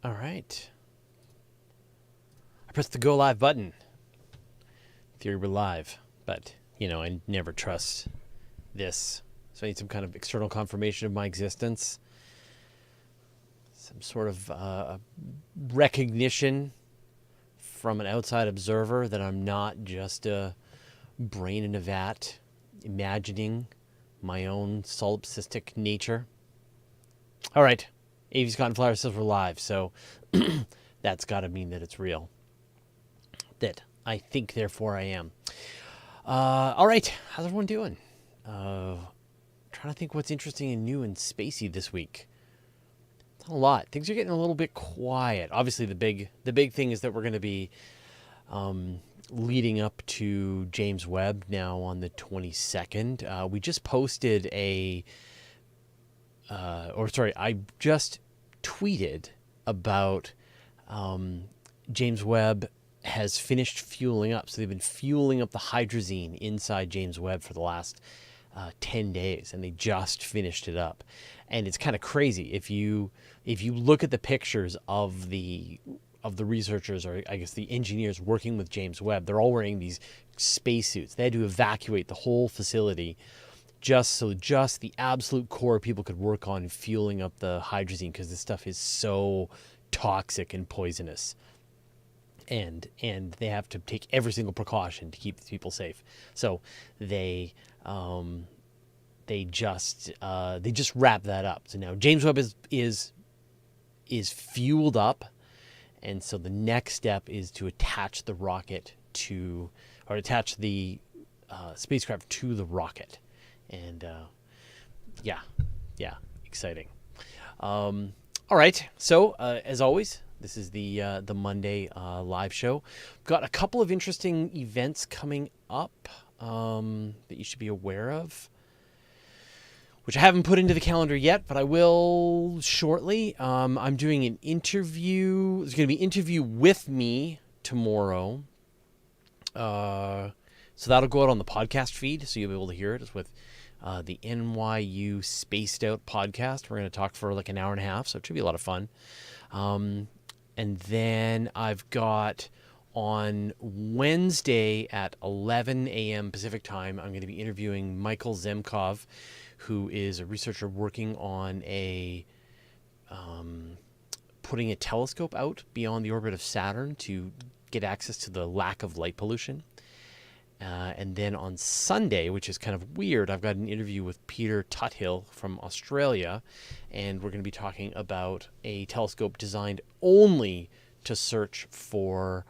All right. I pressed the go live button. In theory, we're live, but, I never trust this. So I need some kind of external confirmation of my existence. Some sort of recognition from an outside observer that I'm not just a brain in a vat imagining my own solipsistic nature. All right. Avi's Cotton Flower says we're live, so that's got to mean that it's real. That I think, therefore I am. All right. How's everyone doing? Trying to think what's interesting and new and spacey this week. It's not a lot. Things are getting a little bit quiet. Obviously, the big thing is that we're going to be leading up to James Webb now on the 22nd. We just posted I just tweeted about James Webb has finished fueling up. So they've been fueling up the hydrazine inside James Webb for the last 10 days, and they just finished it up. And it's kind of crazy. If you look at the pictures of the researchers, or I guess the engineers working with James Webb, they're all wearing these spacesuits. They had to evacuate the whole facility just the absolute core people could work on fueling up the hydrazine, because this stuff is so toxic and poisonous. And they have to take every single precaution to keep these people safe. So they just wrap that up. So now James Webb is fueled up, and so the next step is to attach the rocket attach the spacecraft to the rocket. And yeah, exciting. All right. So as always, this is the Monday live show. Got a couple of interesting events coming up that you should be aware of, which I haven't put into the calendar yet, but I will shortly. I'm doing an interview. There's going to be an interview with me tomorrow. So that'll go out on the podcast feed, so you'll be able to hear it. It's with the NYU Spaced Out podcast. We're going to talk for like an hour and a half, so it should be a lot of fun. And then I've got on Wednesday at 11 a.m. Pacific time, I'm going to be interviewing Michael Zemkov, who is a researcher working on putting a telescope out beyond the orbit of Saturn to get access to the lack of light pollution. And then on Sunday, which is kind of weird, I've got an interview with Peter Tuthill from Australia, and we're going to be talking about a telescope designed only to search for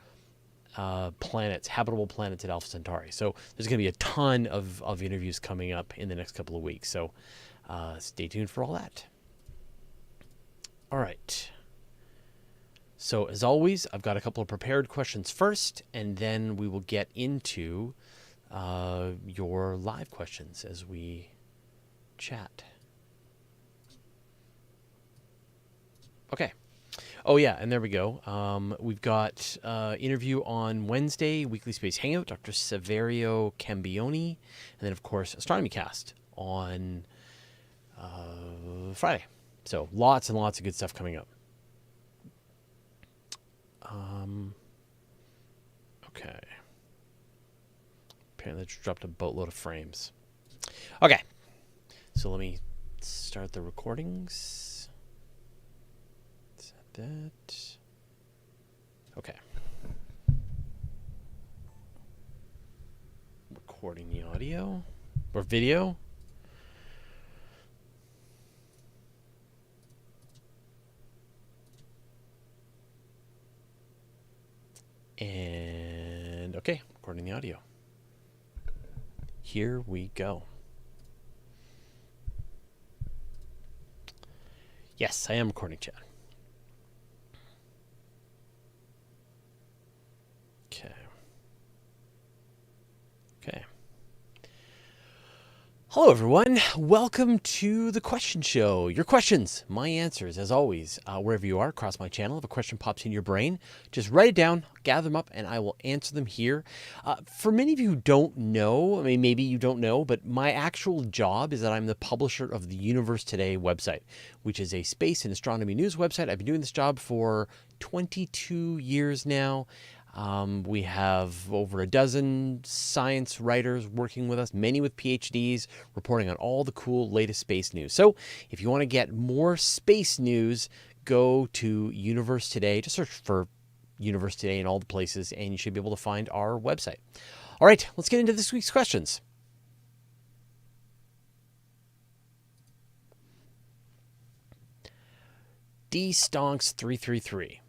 habitable planets at Alpha Centauri. So there's going to be a ton of interviews coming up in the next couple of weeks. So stay tuned for all that. All right. So as always, I've got a couple of prepared questions first, and then we will get into your live questions as we chat. Okay. Oh, yeah, and there we go. We've got interview on Wednesday, Weekly Space Hangout, Dr. Saverio Cambioni, and then, of course, Astronomy Cast on Friday. So lots and lots of good stuff coming up. Okay. Apparently, I just dropped a boatload of frames. Okay. So let me start the recordings. Set that. Okay. Recording the audio or video. And okay, recording the audio. Here we go. Yes, I am recording, chat. Okay. Hello, everyone. Welcome to the question show. Your questions, my answers, as always, wherever you are across my channel. If a question pops in your brain, just write it down, gather them up, and I will answer them here. For many of you who don't know, I mean, maybe you don't know, but my actual job is that I'm the publisher of the Universe Today website, which is a space and astronomy news website. I've been doing this job for 22 years now. We have over a dozen science writers working with us, many with PhDs, reporting on all the cool latest space news. So if you want to get more space news, go to Universe Today. Just search for Universe Today in all the places, and you should be able to find our website. All right, let's get into this week's questions. D Stonks 333.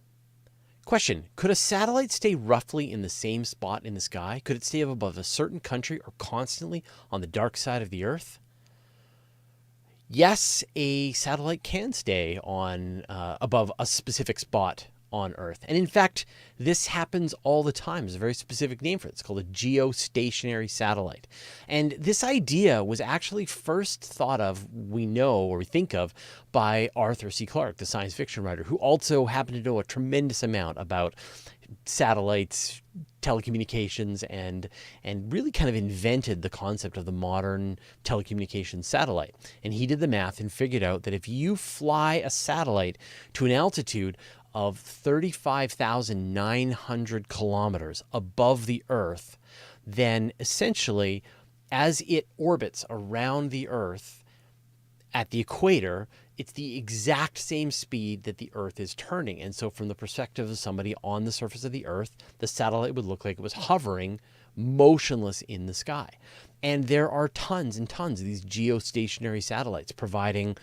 Question, could a satellite stay roughly in the same spot in the sky? Could it stay above a certain country or constantly on the dark side of the Earth? Yes, a satellite can stay on above a specific spot on Earth. And in fact, this happens all the time. There's a very specific name for it. It's called a geostationary satellite. And this idea was actually first thought of, we know, or we think of, by Arthur C. Clarke, the science fiction writer, who also happened to know a tremendous amount about satellites, telecommunications, and really kind of invented the concept of the modern telecommunications satellite. And he did the math and figured out that if you fly a satellite to an altitude of 35,900 kilometers above the Earth, then essentially, as it orbits around the Earth at the equator, it's the exact same speed that the Earth is turning. And so from the perspective of somebody on the surface of the Earth, the satellite would look like it was hovering motionless in the sky. And there are tons and tons of these geostationary satellites providing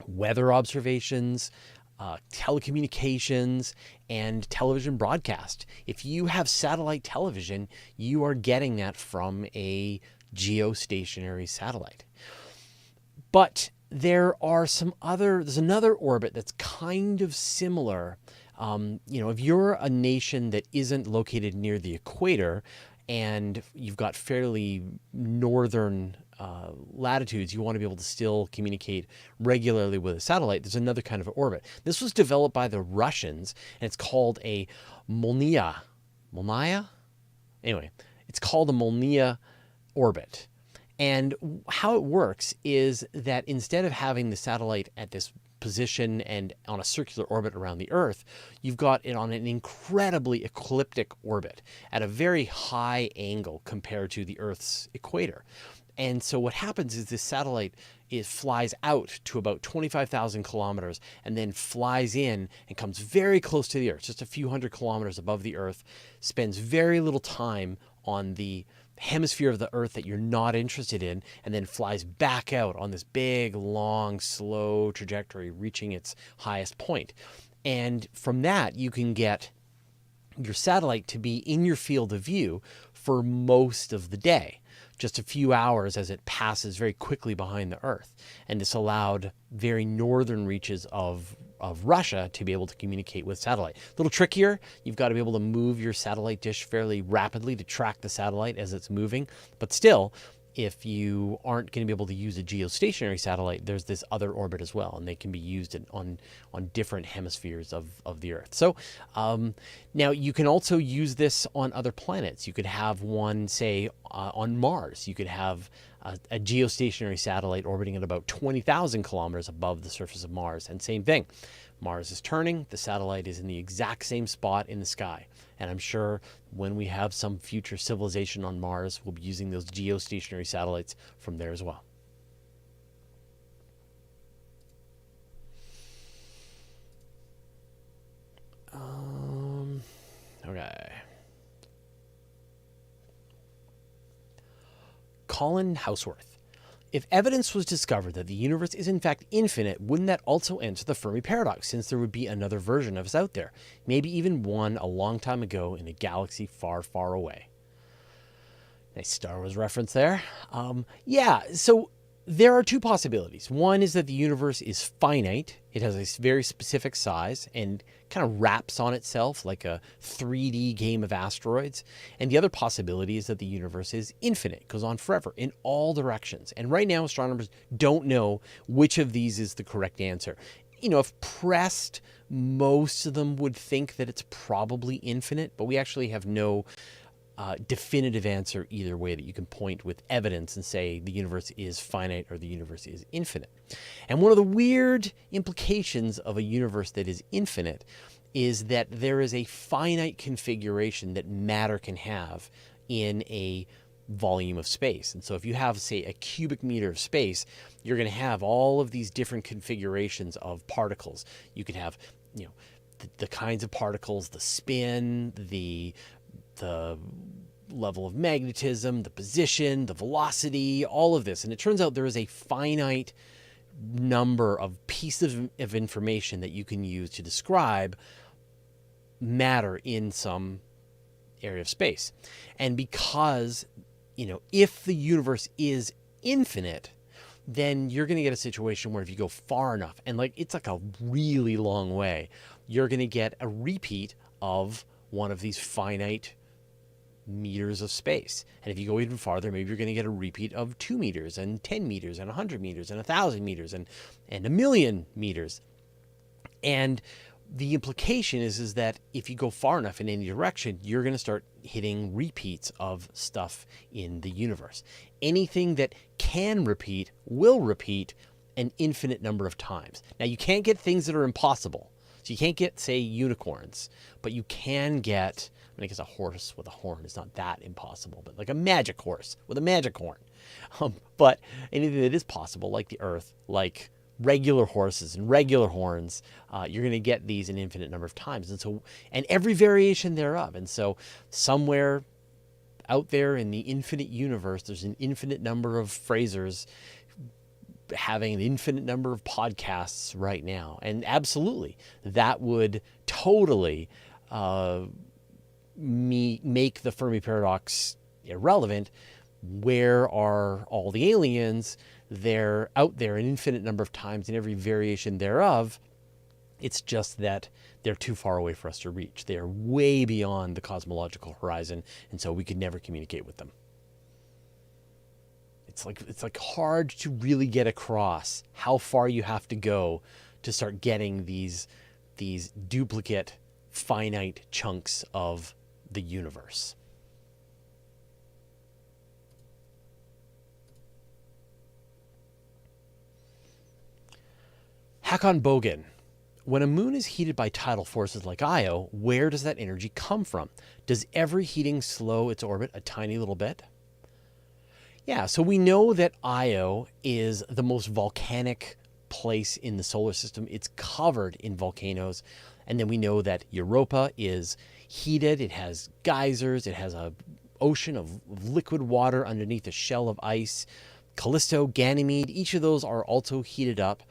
weather observations, telecommunications, and television broadcast. If you have satellite television, you are getting that from a geostationary satellite. But there's another orbit that's kind of similar. If you're a nation that isn't located near the equator and you've got fairly northern latitudes, you want to be able to still communicate regularly with a satellite. There's another kind of orbit. This was developed by the Russians, and it's called a Molniya. Molniya? Anyway, it's called a Molniya orbit. And how it works is that instead of having the satellite at this position and on a circular orbit around the Earth, you've got it on an incredibly ecliptic orbit at a very high angle compared to the Earth's equator. And so what happens is this satellite flies out to about 25,000 kilometers and then flies in and comes very close to the Earth, just a few hundred kilometers above the Earth, spends very little time on the hemisphere of the Earth that you're not interested in, and then flies back out on this big, long, slow trajectory, reaching its highest point. And from that, you can get your satellite to be in your field of view for most of the day, just a few hours as it passes very quickly behind the Earth. And this allowed very northern reaches of Russia to be able to communicate with satellite. A little trick here, you've got to be able to move your satellite dish fairly rapidly to track the satellite as it's moving. But still, if you aren't going to be able to use a geostationary satellite, there's this other orbit as well, and they can be used on different hemispheres of the Earth. So now you can also use this on other planets. You could have one, say, on Mars. You could have a geostationary satellite orbiting at about 20,000 kilometers above the surface of Mars. And same thing, Mars is turning, the satellite is in the exact same spot in the sky. And I'm sure when we have some future civilization on Mars, we'll be using those geostationary satellites from there as well. Okay. Colin Houseworth. If evidence was discovered that the universe is in fact infinite, wouldn't that also answer the Fermi paradox, since there would be another version of us out there? Maybe even one a long time ago in a galaxy far, far away. Nice Star Wars reference there. Yeah, so There are two possibilities. One is that the universe is finite. It has a very specific size and kind of wraps on itself like a 3D game of asteroids. And the other possibility is that the universe is infinite, goes on forever in all directions. And right now, astronomers don't know which of these is the correct answer. You know, if pressed, most of them would think that it's probably infinite, but we actually have no definitive answer either way that you can point with evidence and say the universe is finite or the universe is infinite. And one of the weird implications of a universe that is infinite is that there is a finite configuration that matter can have in a volume of space. And so if you have, say, a cubic meter of space, you're going to have all of these different configurations of particles. You could have, you know, the kinds of particles, the spin, the level of magnetism, the position, the velocity, all of this. And it turns out there is a finite number of pieces of information that you can use to describe matter in some area of space. And because, you know, if the universe is infinite, then you're going to get a situation where if you go far enough, and like it's like a really long way, you're going to get a repeat of one of these finite meters of space. And if you go even farther, maybe you're going to get a repeat of 2 meters and 10 meters and 100 meters and 1,000 meters and 1,000,000 meters. And the implication is that if you go far enough in any direction, you're going to start hitting repeats of stuff in the universe. Anything that can repeat will repeat an infinite number of times. Now, you can't get things that are impossible. So you can't get, say, unicorns, but you can get, I mean, I guess a horse with a horn is not that impossible, but like a magic horse with a magic horn. But anything that is possible, like the Earth, like regular horses and regular horns, you're going to get these an infinite number of times. And every variation thereof. And so somewhere out there in the infinite universe, there's an infinite number of Frasers having an infinite number of podcasts right now. And absolutely, that would totally make the Fermi paradox irrelevant. Where are all the aliens? They're out there an infinite number of times in every variation thereof. It's just that they're too far away for us to reach. They are way beyond the cosmological horizon, and so we could never communicate with them. It's like hard to really get across how far you have to go to start getting these duplicate finite chunks of the universe. Hakon Bogan. When a moon is heated by tidal forces like Io, where does that energy come from? Does every heating slow its orbit a tiny little bit? Yeah, so we know that Io is the most volcanic place in the solar system. It's covered in volcanoes. And then we know that Europa is heated. It has geysers. It has an ocean of liquid water underneath a shell of ice. Callisto, Ganymede, each of those are also heated up.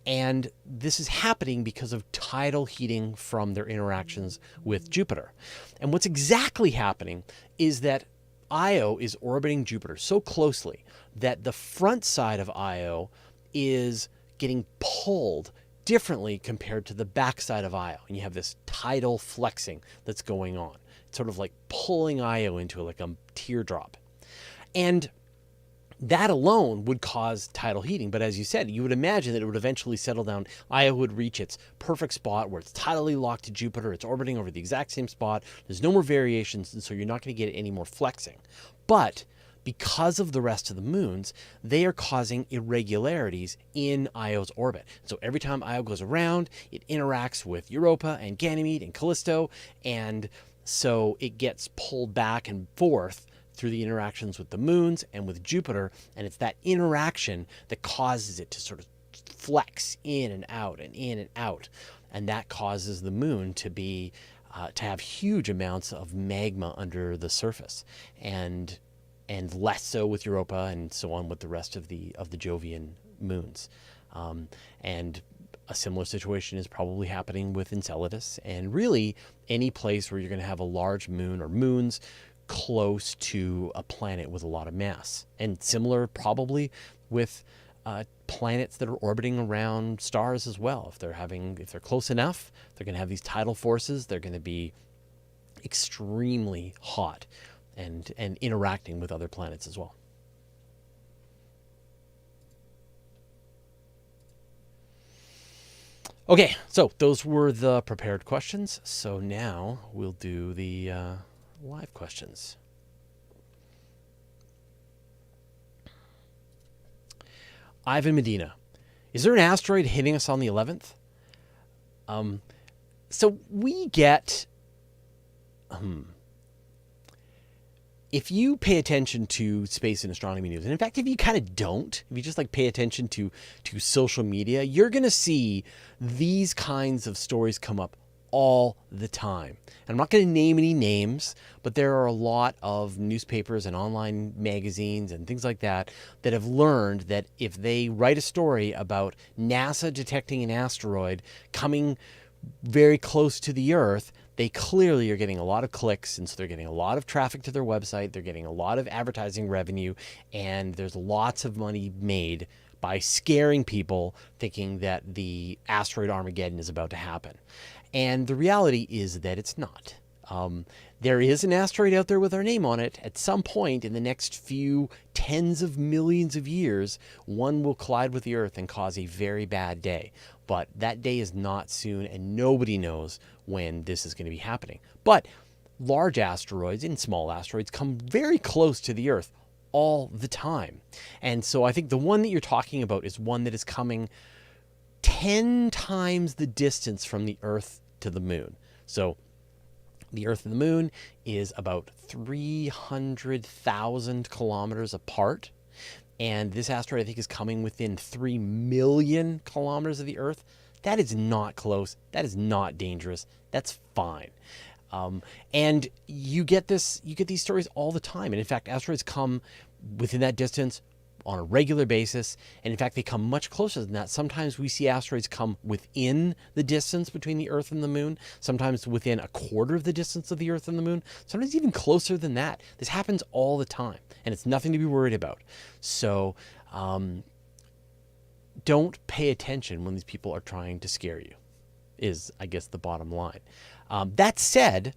And this is happening because of tidal heating from their interactions with Jupiter. And what's exactly happening is that Io is orbiting Jupiter so closely that the front side of Io is getting pulled differently compared to the back side of Io. And you have this tidal flexing that's going on. It's sort of like pulling Io into like a teardrop. And that alone would cause tidal heating. But as you said, you would imagine that it would eventually settle down. Io would reach its perfect spot where it's tidally locked to Jupiter. It's orbiting over the exact same spot. There's no more variations, and so you're not going to get any more flexing. But because of the rest of the moons, they are causing irregularities in Io's orbit. So every time Io goes around, it interacts with Europa and Ganymede and Callisto, and so it gets pulled back and forth through the interactions with the moons and with Jupiter, and it's that interaction that causes it to sort of flex in and out and in and out, and that causes the moon to be to have huge amounts of magma under the surface, and less so with Europa, and so on with the rest of the Jovian moons, and a similar situation is probably happening with Enceladus, and really any place where you're going to have a large moon or moons close to a planet with a lot of mass. And similar probably with planets that are orbiting around stars as well. If they're close enough, they're going to have these tidal forces. They're going to be extremely hot and interacting with other planets as well. Okay, so those were the prepared questions. So now we'll do the live questions. Ivan Medina, is there an asteroid hitting us on the 11th? So we get, if you pay attention to space and astronomy news, and in fact, if you kind of don't, if you just like pay attention to social media, you're going to see these kinds of stories come up all the time. And I'm not going to name any names, but there are a lot of newspapers and online magazines and things like that that have learned that if they write a story about NASA detecting an asteroid coming very close to the Earth, they clearly are getting a lot of clicks, and so they're getting a lot of traffic to their website, they're getting a lot of advertising revenue, and there's lots of money made by scaring people thinking that the asteroid Armageddon is about to happen. And the reality is that it's not. There is an asteroid out there with our name on it. At some point in the next few tens of millions of years, one will collide with the Earth and cause a very bad day. But that day is not soon, and nobody knows when this is going to be happening. But large asteroids and small asteroids come very close to the Earth all the time. And so I think the one that you're talking about is one that is coming 10 times the distance from the Earth to the moon. So the Earth and the moon is about 300,000 kilometers apart. And this asteroid, I think, is coming within 3 million kilometers of the Earth. That is not close. That is not dangerous. That's fine. And you get these stories all the time. And in fact, asteroids come within that distance on a regular basis. And in fact, they come much closer than that. Sometimes we see asteroids come within the distance between the Earth and the moon, sometimes within a quarter of the distance of the Earth and the moon, sometimes even closer than that. This happens all the time, and it's nothing to be worried about. So don't pay attention when these people are trying to scare you, is, I guess, the bottom line. That said,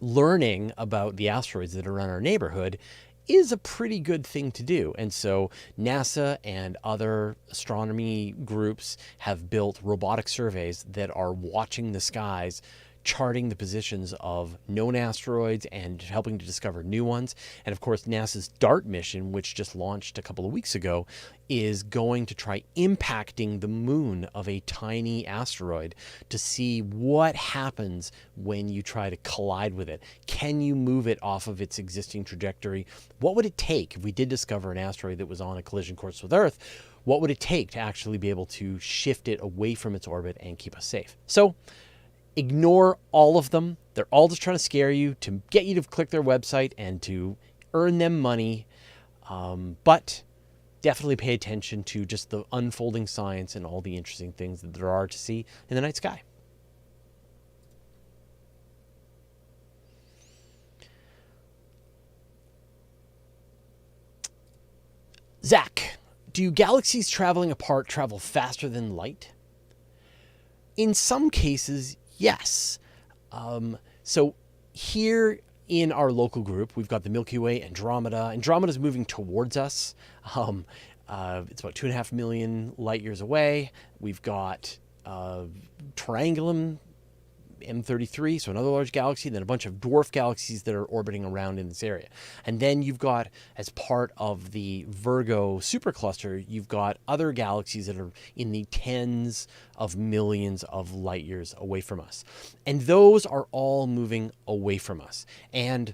learning about the asteroids that are in our neighborhood is a pretty good thing to do. And so NASA and other astronomy groups have built robotic surveys that are watching the skies, charting the positions of known asteroids and helping to discover new ones. And of course, NASA's DART mission, which just launched a couple of weeks ago, is going to try impacting the moon of a tiny asteroid to see what happens when you try to collide with it. Can you move it off of its existing trajectory? What would it take if we did discover an asteroid that was on a collision course with Earth? What would it take to actually be able to shift it away from its orbit and keep us safe? So ignore all of them. They're all just trying to scare you, to get you to click their website and to earn them money. But definitely pay attention to just the unfolding science and all the interesting things that there are to see in the night sky. Zach, do galaxies traveling apart travel faster than light? In some cases, yes. So here in our local group, we've got the Milky Way, Andromeda. Andromeda is moving towards us. It's about 2.5 million light years away. We've got Triangulum M33, so another large galaxy, then a bunch of dwarf galaxies that are orbiting around in this area. And then you've got, as part of the Virgo supercluster, you've got other galaxies that are in the tens of millions of light years away from us. And those are all moving away from us. And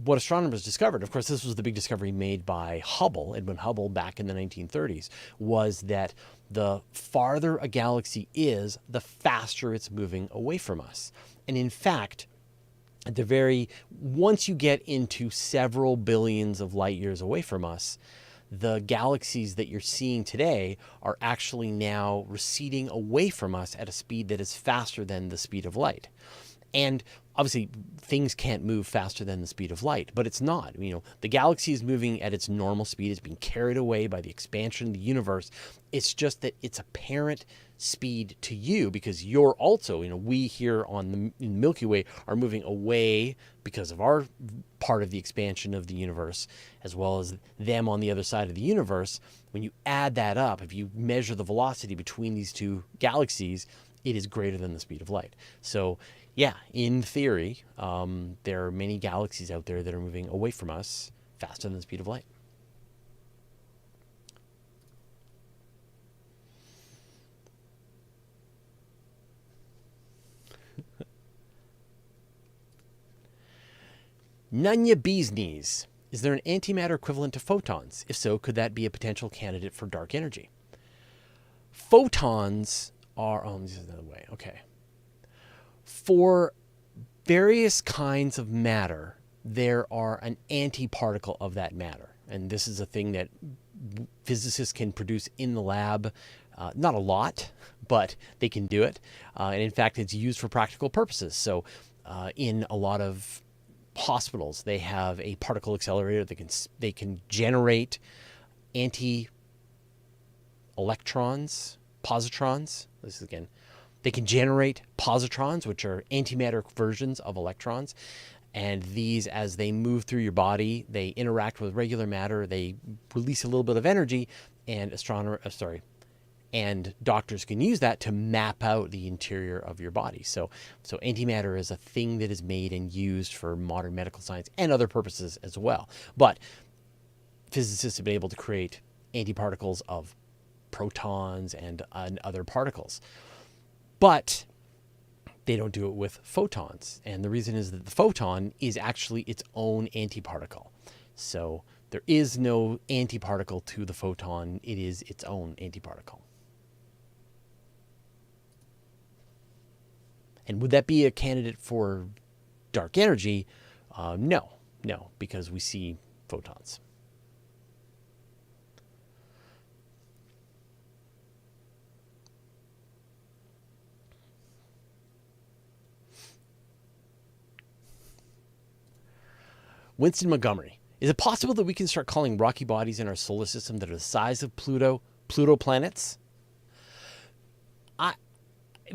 what astronomers discovered, of course, this was the big discovery made by Hubble, Edwin Hubble, back in the 1930s, was that the farther a galaxy is, the faster it's moving away from us. And in fact, once you get into several billions of light years away from us, the galaxies that you're seeing today are actually now receding away from us at a speed that is faster than the speed of light. And obviously things can't move faster than the speed of light, but it's not. The galaxy is moving at its normal speed. It's being carried away by the expansion of the universe. It's just that its apparent speed to you, because you're also, we here in the Milky Way are moving away because of our part of the expansion of the universe, as well as them on the other side of the universe. When you add that up, if you measure the velocity between these two galaxies, it is greater than the speed of light. So yeah, in theory, there are many galaxies out there that are moving away from us faster than the speed of light. Nunya Bee's Knees. Is there an antimatter equivalent to photons? If so, could that be a potential candidate for dark energy? Photons are... Oh, this is another way. Okay. For various kinds of matter, there are an antiparticle of that matter. And this is a thing that physicists can produce in the lab. Not a lot, but they can do it. And in fact, it's used for practical purposes. So in a lot of hospitals, they have a particle accelerator that they can generate anti-electrons, positrons. This is again, they can generate positrons, which are antimatter versions of electrons. And these, as they move through your body, they interact with regular matter. They release a little bit of energy, and and doctors can use that to map out the interior of your body. So antimatter is a thing that is made and used for modern medical science and other purposes as well. But physicists have been able to create antiparticles of protons and other particles. But they don't do it with photons. And the reason is that the photon is actually its own antiparticle. So there is no antiparticle to the photon. It is its own antiparticle. And would that be a candidate for dark energy? No, because we see photons. Winston Montgomery. Is it possible that we can start calling rocky bodies in our solar system that are the size of Pluto planets?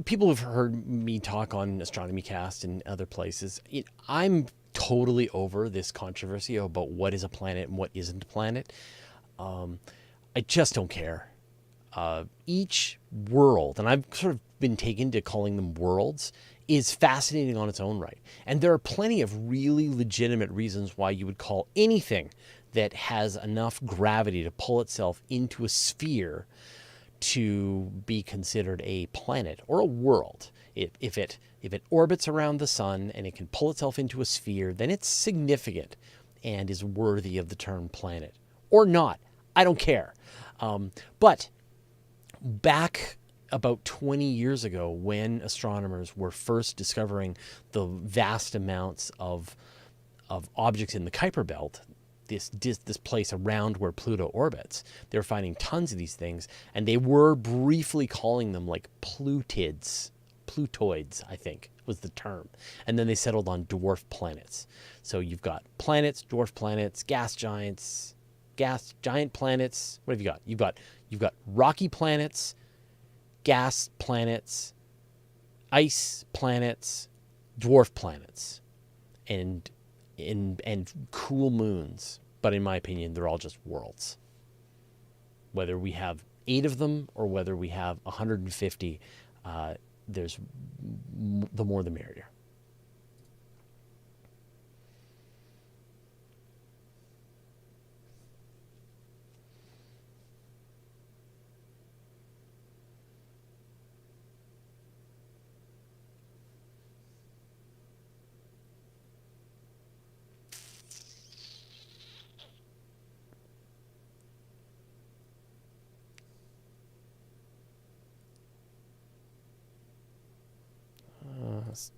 People have heard me talk on Astronomy Cast and other places. I'm totally over this controversy about what is a planet and what isn't a planet. I just don't care. Each world, and I've sort of been taken to calling them worlds, is fascinating on its own right. And there are plenty of really legitimate reasons why you would call anything that has enough gravity to pull itself into a sphere to be considered a planet or a world. If it orbits around the sun and it can pull itself into a sphere, then it's significant and is worthy of the term planet. Or not. I don't care. But back about 20 years ago, when astronomers were first discovering the vast amounts of objects in the Kuiper Belt, this place around where Pluto orbits, they were finding tons of these things, and they were briefly calling them like plutoids, I think was the term. And then they settled on dwarf planets. So you've got planets, dwarf planets, gas giant planets. What have you got? You've got rocky planets, gas planets, ice planets, dwarf planets, and cool moons. But in my opinion, they're all just worlds. Whether we have 8 of them or whether we have 150, the more the merrier.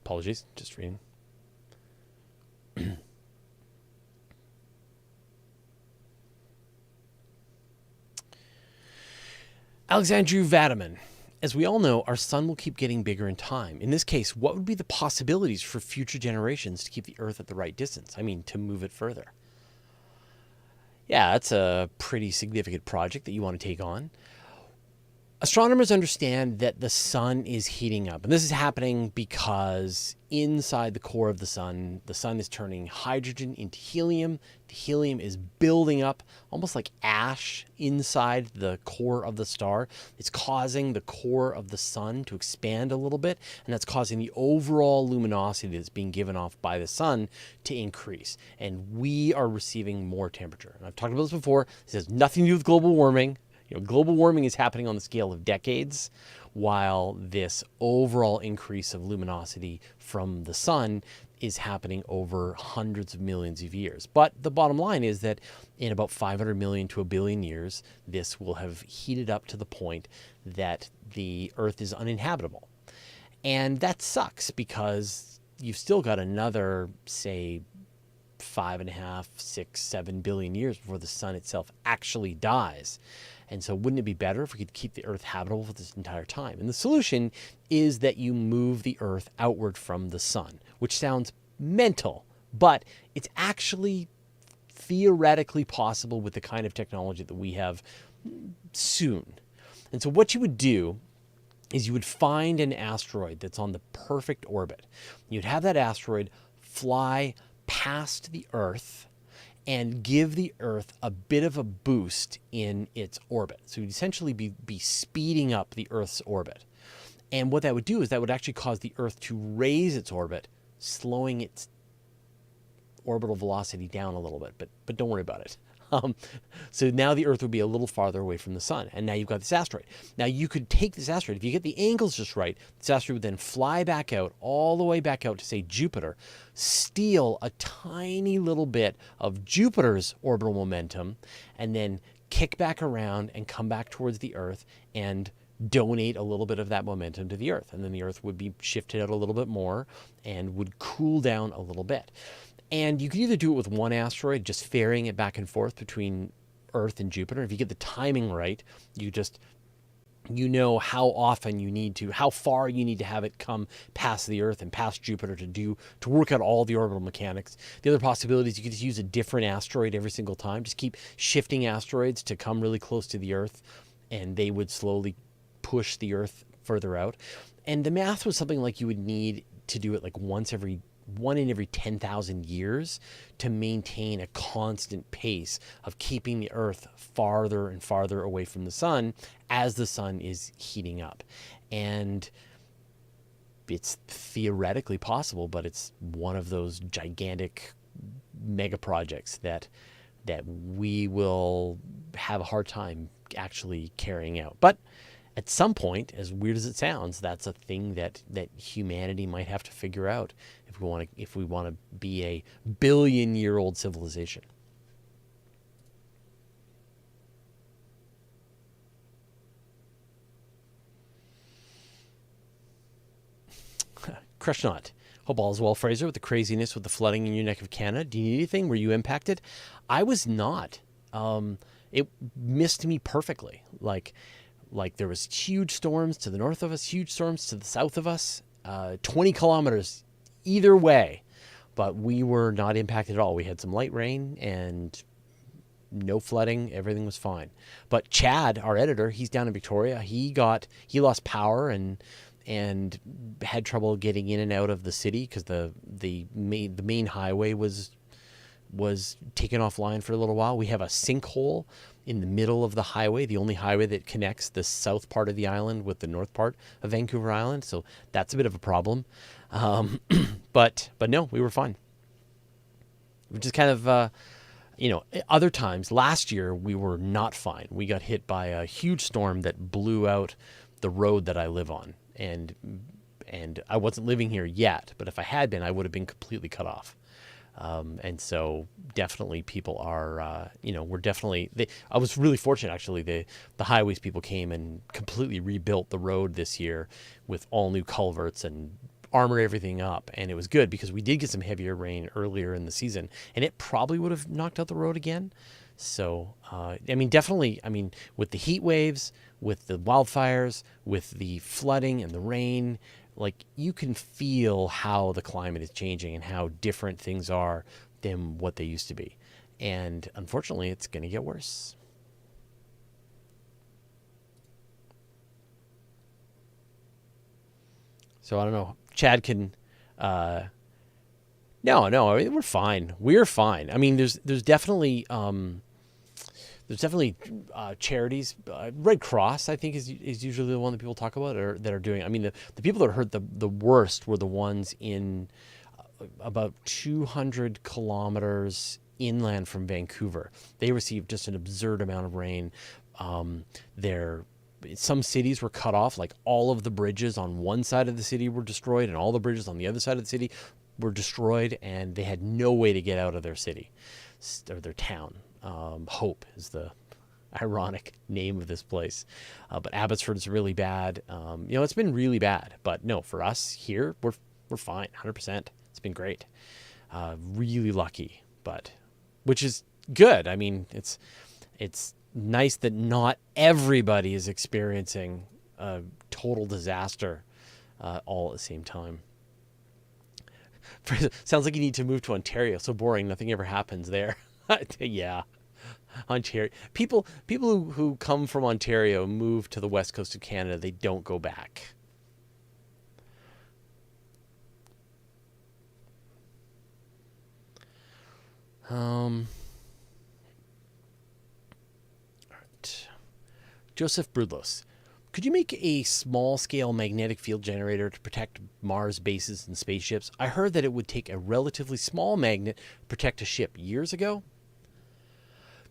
Apologies, just reading. Alexandru Vataman. as we all know, our sun will keep getting bigger in time. In this case, what would be the possibilities for future generations to keep the Earth at the right distance? I mean, to move it further. Yeah, that's a pretty significant project that you want to take on. Astronomers understand that the sun is heating up, and this is happening because inside the core of the sun is turning hydrogen into helium. The helium is building up almost like ash inside the core of the star. It's causing the core of the sun to expand a little bit, and that's causing the overall luminosity that's being given off by the sun to increase, and we are receiving more temperature. And I've talked about this before. This has nothing to do with global warming. Global warming is happening on the scale of decades, while this overall increase of luminosity from the sun is happening over hundreds of millions of years. But the bottom line is that in about 500 million to a billion years, this will have heated up to the point that the Earth is uninhabitable. And that sucks because you've still got another, say, 5.5, 6, 7 billion years before the sun itself actually dies. And so wouldn't it be better if we could keep the Earth habitable for this entire time? And the solution is that you move the Earth outward from the sun, which sounds mental, but it's actually theoretically possible with the kind of technology that we have soon. And so what you would do is you would find an asteroid that's on the perfect orbit. You'd have that asteroid fly past the Earth and give the Earth a bit of a boost in its orbit. So you'd essentially be speeding up the Earth's orbit. And what that would do is that would actually cause the Earth to raise its orbit, slowing its orbital velocity down a little bit, but don't worry about it. So now the Earth would be a little farther away from the sun, and now you've got this asteroid. Now you could take this asteroid, if you get the angles just right, this asteroid would then fly back out, all the way back out to, say, Jupiter, steal a tiny little bit of Jupiter's orbital momentum, and then kick back around and come back towards the Earth and donate a little bit of that momentum to the Earth. And then the Earth would be shifted out a little bit more and would cool down a little bit. And you could either do it with one asteroid, just ferrying it back and forth between Earth and Jupiter. If you get the timing right, you know how often you need to, how far you need to have it come past the Earth and past Jupiter to work out all the orbital mechanics. The other possibility is you could just use a different asteroid every single time. Just keep shifting asteroids to come really close to the Earth, and they would slowly push the Earth further out. And the math was something like you would need to do it like one in every 10,000 years to maintain a constant pace of keeping the Earth farther and farther away from the sun as the sun is heating up. And it's theoretically possible, but it's one of those gigantic mega projects that we will have a hard time actually carrying out. But at some point, as weird as it sounds, that's a thing that humanity might have to figure out if we want to be a billion-year-old civilization. Crushnaut. Hope all is well, Fraser, with the craziness with the flooding in your neck of Canada. Do you need anything? Were you impacted? I was not. It missed me perfectly. Like there was huge storms to the north of us, huge storms to the south of us, 20 kilometers either way, but we were not impacted at all. We had some light rain and no flooding. Everything was fine. But Chad, our editor, he's down in Victoria. He lost power and had trouble getting in and out of the city because the main highway was taken offline for a little while. We have a sinkhole in the middle of the highway, the only highway that connects the south part of the island with the north part of Vancouver Island. So that's a bit of a problem. But no, we were fine. Which is kind of, other times, last year, we were not fine. We got hit by a huge storm that blew out the road that I live on. And I wasn't living here yet, but if I had been, I would have been completely cut off. And so definitely people are, I was really fortunate actually. The highways people came and completely rebuilt the road this year with all new culverts and armored everything up. And it was good because we did get some heavier rain earlier in the season and it probably would have knocked out the road again. So, I mean, definitely, I mean, with the heat waves, with the wildfires, with the flooding and the rain, like you can feel how the climate is changing and how different things are than what they used to be. And unfortunately, it's going to get worse. So I don't know. Chad can. No. I mean, we're fine. We're fine. I mean, there's definitely charities. Red Cross, I think, is usually the one that people talk about or that are doing. I mean, the people that are hurt the worst were the ones in about 200 kilometers inland from Vancouver. They received just an absurd amount of rain. Their Some cities were cut off, like all of the bridges on one side of the city were destroyed and all the bridges on the other side of the city were destroyed, and they had no way to get out of their city or their town. Hope is the ironic name of this place. But Abbotsford is really bad. It's been really bad, but no, for us here, we're fine, 100%. It's been great. Really lucky, but which is good. I mean, it's nice that not everybody is experiencing a total disaster all at the same time. Sounds like you need to move to Ontario. So boring. Nothing ever happens there. Yeah. Ontario. People who come from Ontario move to the west coast of Canada. They don't go back. All right. Joseph Brudlos. Could you make a small-scale magnetic field generator to protect Mars bases and spaceships? I heard that it would take a relatively small magnet to protect a ship years ago.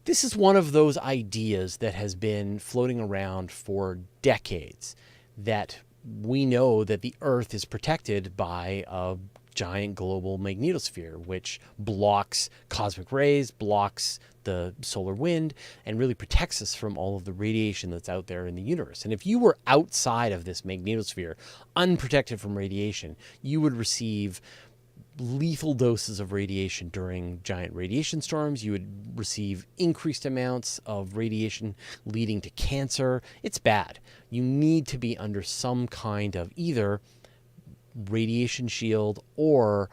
This is one of those ideas that has been floating around for decades, that we know that the Earth is protected by a giant global magnetosphere, which blocks cosmic rays, blocks the solar wind, and really protects us from all of the radiation that's out there in the universe. And if you were outside of this magnetosphere, unprotected from radiation, you would receive lethal doses of radiation during giant radiation storms. You would receive increased amounts of radiation leading to cancer. It's bad. You need to be under some kind of either radiation shield or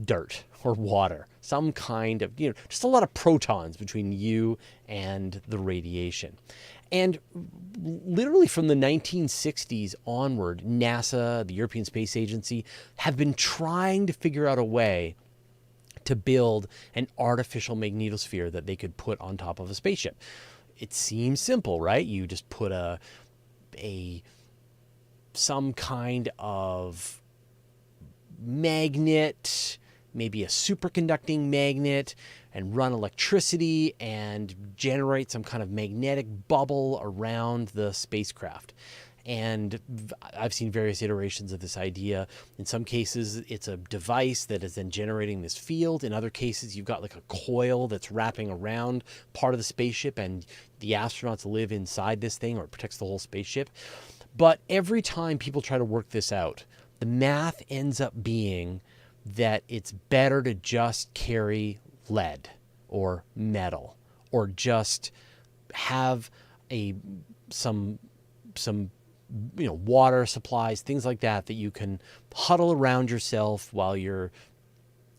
dirt or water, some kind of, just a lot of protons between you and the radiation. And literally from the 1960s onward, NASA, the European Space Agency, have been trying to figure out a way to build an artificial magnetosphere that they could put on top of a spaceship. It seems simple, right? You just put some kind of magnet, maybe a superconducting magnet, and run electricity and generate some kind of magnetic bubble around the spacecraft. And I've seen various iterations of this idea. In some cases, it's a device that is then generating this field. In other cases, you've got like a coil that's wrapping around part of the spaceship, and the astronauts live inside this thing, or it protects the whole spaceship. But every time people try to work this out, the math ends up being that it's better to just carry lead or metal, or just have some water supplies, things like that you can huddle around yourself while you're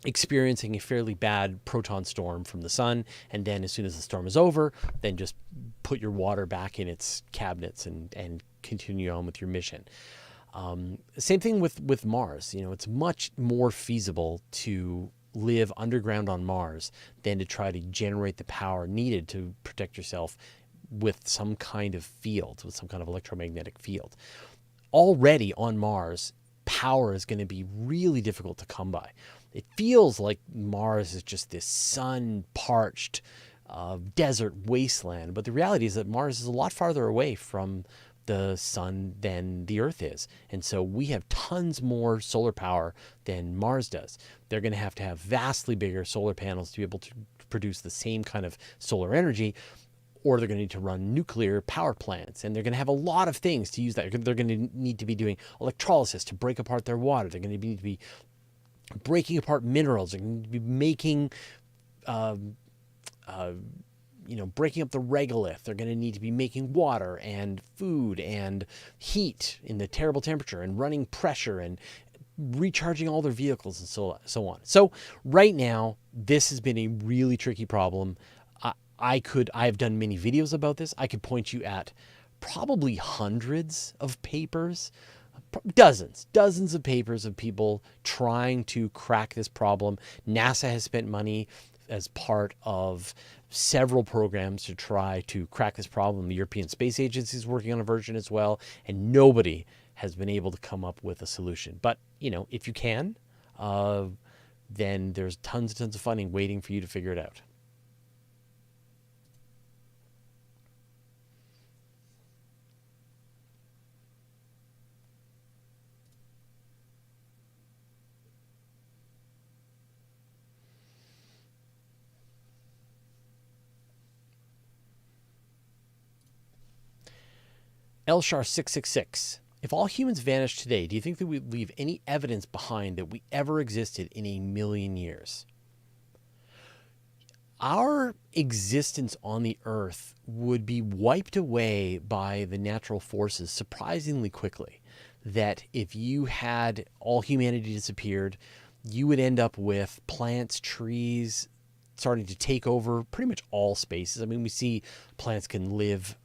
experiencing a fairly bad proton storm from the sun, and then as soon as the storm is over, then just put your water back in its cabinets and continue on with your mission. Same thing with Mars. It's much more feasible to live underground on Mars than to try to generate the power needed to protect yourself with some kind of field, with some kind of electromagnetic field. Already on Mars, power is going to be really difficult to come by. It feels like Mars is just this sun-parched desert wasteland, but the reality is that Mars is a lot farther away from the sun than the Earth is. And so we have tons more solar power than Mars does. They're going to have vastly bigger solar panels to be able to produce the same kind of solar energy, or they're going to need to run nuclear power plants, and they're going to have a lot of things to use that. They're going to need to be doing electrolysis to break apart their water. They're going to need to be breaking apart minerals. They're going to be making breaking up the regolith. They're going to need to be making water and food and heat in the terrible temperature and running pressure and recharging all their vehicles and so on. So right now, this has been a really tricky problem. I've done many videos about this. I could point you at probably hundreds of papers, dozens of papers of people trying to crack this problem. NASA has spent money as part of several programs to try to crack this problem. The European Space Agency is working on a version as well, and nobody has been able to come up with a solution. But, if you can, then there's tons of funding waiting for you to figure it out. Elshar666. If all humans vanished today, do you think that we'd leave any evidence behind that we ever existed in a million years? Our existence on the Earth would be wiped away by the natural forces surprisingly quickly. That if you had all humanity disappeared, you would end up with plants, trees starting to take over pretty much all spaces. I mean, we see plants can live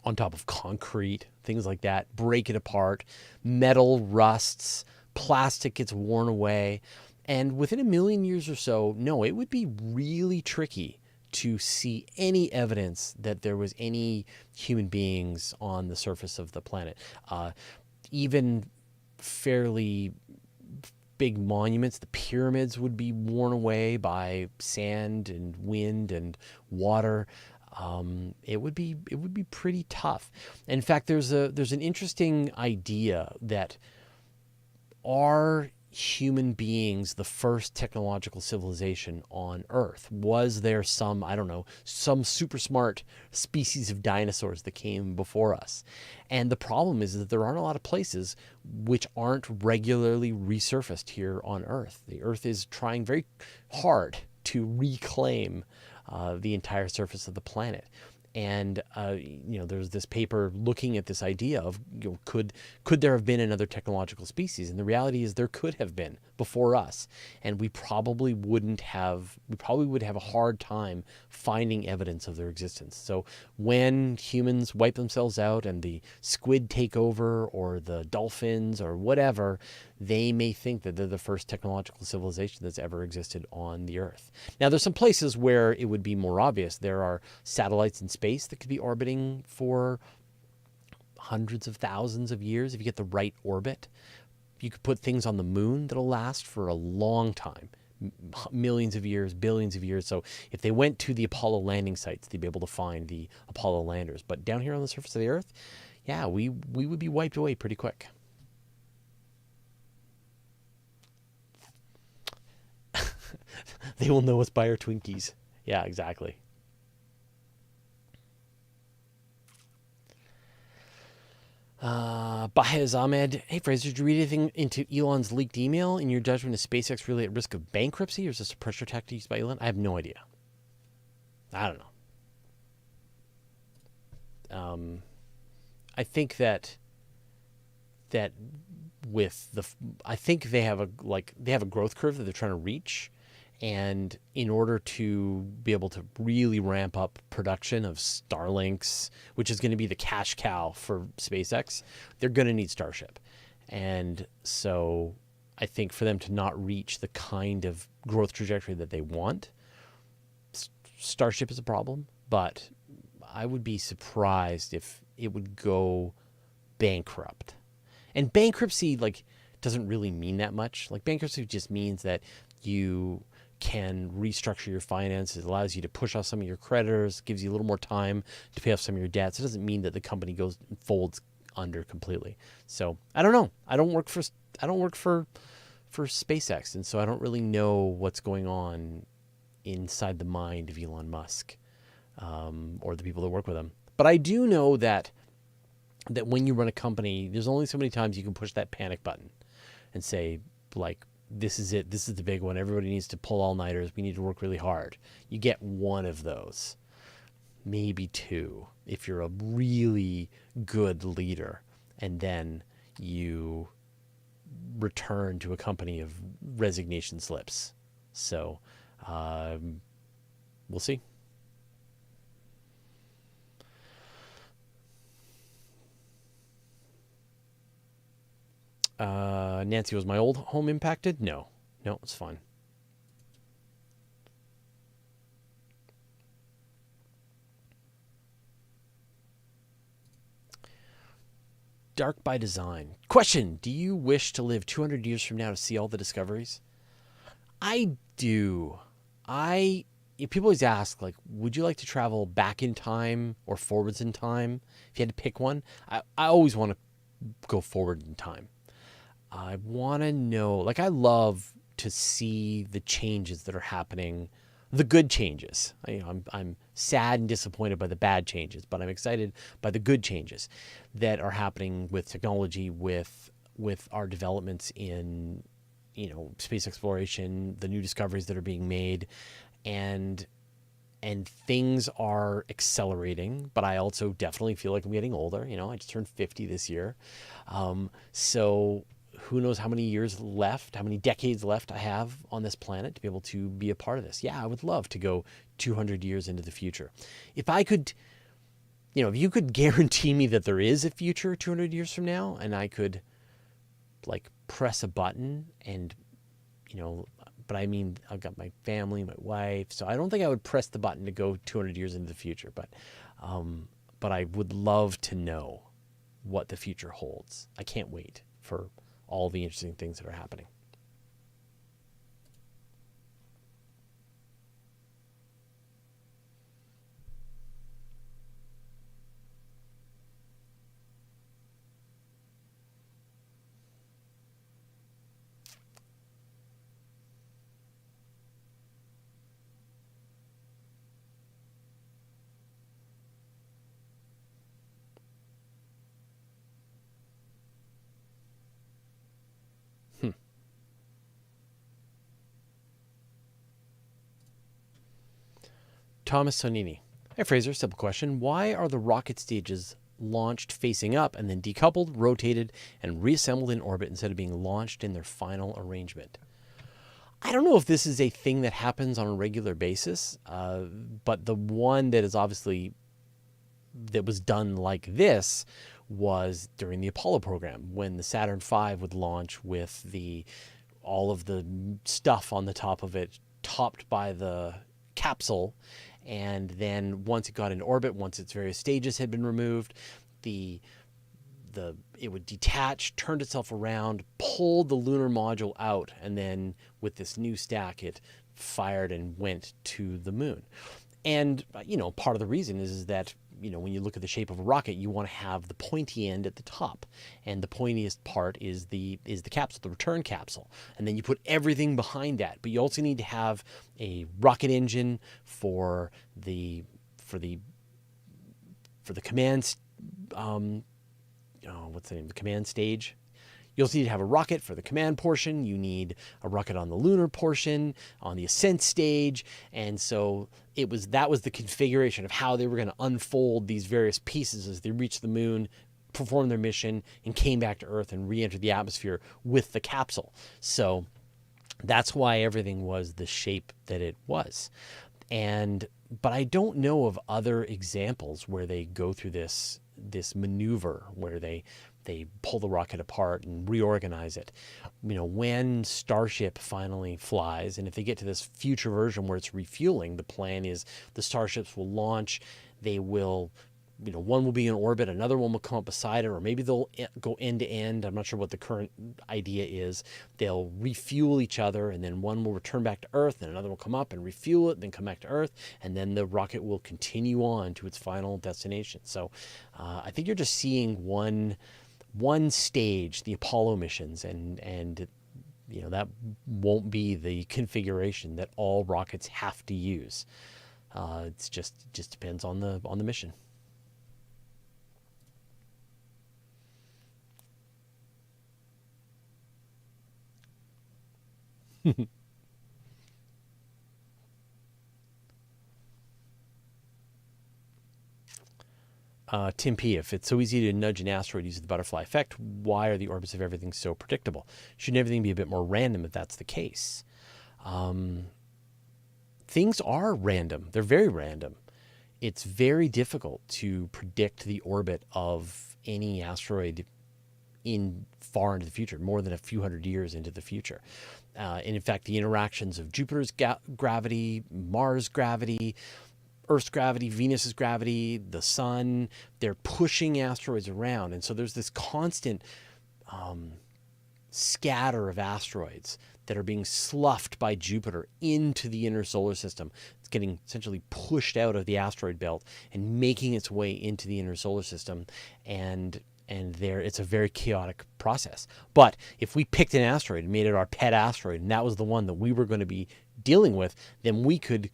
on top of concrete, things like that, break it apart, metal rusts, plastic gets worn away. And within a million years or so, no, it would be really tricky to see any evidence that there was any human beings on the surface of the planet. Even fairly big monuments, the pyramids would be worn away by sand and wind and water. It would be pretty tough. In fact, there's an interesting idea that are human beings the first technological civilization on Earth? Was there some super smart species of dinosaurs that came before us? And the problem is that there aren't a lot of places which aren't regularly resurfaced here on Earth. The Earth is trying very hard to reclaim the entire surface of the planet. And there's this paper looking at this idea of could there have been another technological species? And the reality is there could have been before us, and we probably would have a hard time finding evidence of their existence. So when humans wipe themselves out and the squid take over, or the dolphins or whatever, they may think that they're the first technological civilization that's ever existed on the Earth. Now, there's some places where it would be more obvious. There are satellites in space that could be orbiting for hundreds of thousands of years if you get the right orbit. You could put things on the moon that'll last for a long time, millions of years, billions of years. So if they went to the Apollo landing sites, they'd be able to find the Apollo landers. But down here on the surface of the Earth, yeah, we would be wiped away pretty quick. They will know us by our Twinkies. Yeah, exactly. Bahez Ahmed. Hey, Fraser, did you read anything into Elon's leaked email? In your judgment, is SpaceX really at risk of bankruptcy, or is this a pressure tactic used by Elon? I have no idea. I don't know. I think that with I think they have a growth curve that they're trying to reach. And in order to be able to really ramp up production of Starlinks, which is going to be the cash cow for SpaceX, they're going to need Starship. And so I think for them to not reach the kind of growth trajectory that they want, Starship is a problem. But I would be surprised if it would go bankrupt. And bankruptcy, doesn't really mean that much. Bankruptcy just means that you can restructure your finances. It allows you to push off some of your creditors, gives you a little more time to pay off some of your debts. It doesn't mean that the company folds under completely. So I don't know. I don't work for SpaceX, and so I don't really know what's going on inside the mind of Elon Musk or the people that work with him. But I do know that when you run a company, there's only so many times you can push that panic button and say, this is it. This is the big one. Everybody needs to pull all-nighters. We need to work really hard. You get one of those. maybe 2, if you're a really good leader, and then you return to a company of resignation slips. So we'll see. Nancy, was my old home impacted? No, it's fine. Dark by design. Question: do you wish to live 200 years from now to see all the discoveries? I do. People always ask, like, would you like to travel back in time or forwards in time? If you had to pick one, I always want to go forward in time. I want to know, like, I love to see the changes that are happening, the good changes. I'm sad and disappointed by the bad changes, but I'm excited by the good changes that are happening with technology, with our developments in, space exploration, the new discoveries that are being made, and things are accelerating. But I also definitely feel like I'm getting older. I just turned 50 this year, so who knows how many years left, how many decades left I have on this planet to be able to be a part of this. Yeah, I would love to go 200 years into the future. If I could, if you could guarantee me that there is a future 200 years from now, and I could, like, press a button and, but I mean, I've got my family, my wife, so I don't think I would press the button to go 200 years into the future, but I would love to know what the future holds. I can't wait for all the interesting things that are happening. Thomas Sonini. Hey, Fraser, simple question. Why are the rocket stages launched facing up and then decoupled, rotated, and reassembled in orbit instead of being launched in their final arrangement? I don't know if this is a thing that happens on a regular basis, but the one that is obviously that was done like this was during the Apollo program, when the Saturn V would launch with all of the stuff on the top of it topped by the capsule, and then once it got into orbit, once its various stages had been removed, it would detach, turned itself around, pulled the lunar module out, and then with this new stack, it fired and went to the moon. And part of the reason is that when you look at the shape of a rocket, you want to have the pointy end at the top, and the pointiest part is the capsule, the return capsule, and then you put everything behind that. But you also need to have a rocket engine for the command. What's the name? The command stage. You also need to have a rocket for the command portion. You need a rocket on the lunar portion, on the ascent stage. And so that was the configuration of how they were going to unfold these various pieces as they reached the moon, performed their mission, and came back to Earth and re-entered the atmosphere with the capsule. So that's why everything was the shape that it was. But I don't know of other examples where they go through this maneuver where they pull the rocket apart and reorganize it. When Starship finally flies, and if they get to this future version where it's refueling, the plan is the Starships will launch. They will, one will be in orbit, another one will come up beside it, or maybe they'll go end to end. I'm not sure what the current idea is. They'll refuel each other, and then one will return back to Earth, and another will come up and refuel it, then come back to Earth, and then the rocket will continue on to its final destination. So I think you're just seeing one stage, the Apollo missions, and that won't be the configuration that all rockets have to use. It just depends on the mission. Tim P, if it's so easy to nudge an asteroid using the butterfly effect, why are the orbits of everything so predictable? Shouldn't everything be a bit more random if that's the case? Things are random. They're very random. It's very difficult to predict the orbit of any asteroid in far into the future, more than a few hundred years into the future. And in fact, the interactions of Jupiter's gravity, Mars' gravity, Earth's gravity, Venus's gravity, the sun, they're pushing asteroids around. And so there's this constant scatter of asteroids that are being sloughed by Jupiter into the inner solar system. It's getting essentially pushed out of the asteroid belt and making its way into the inner solar system. And there, it's a very chaotic process. But if we picked an asteroid and made it our pet asteroid, and that was the one that we were going to be dealing with, then we could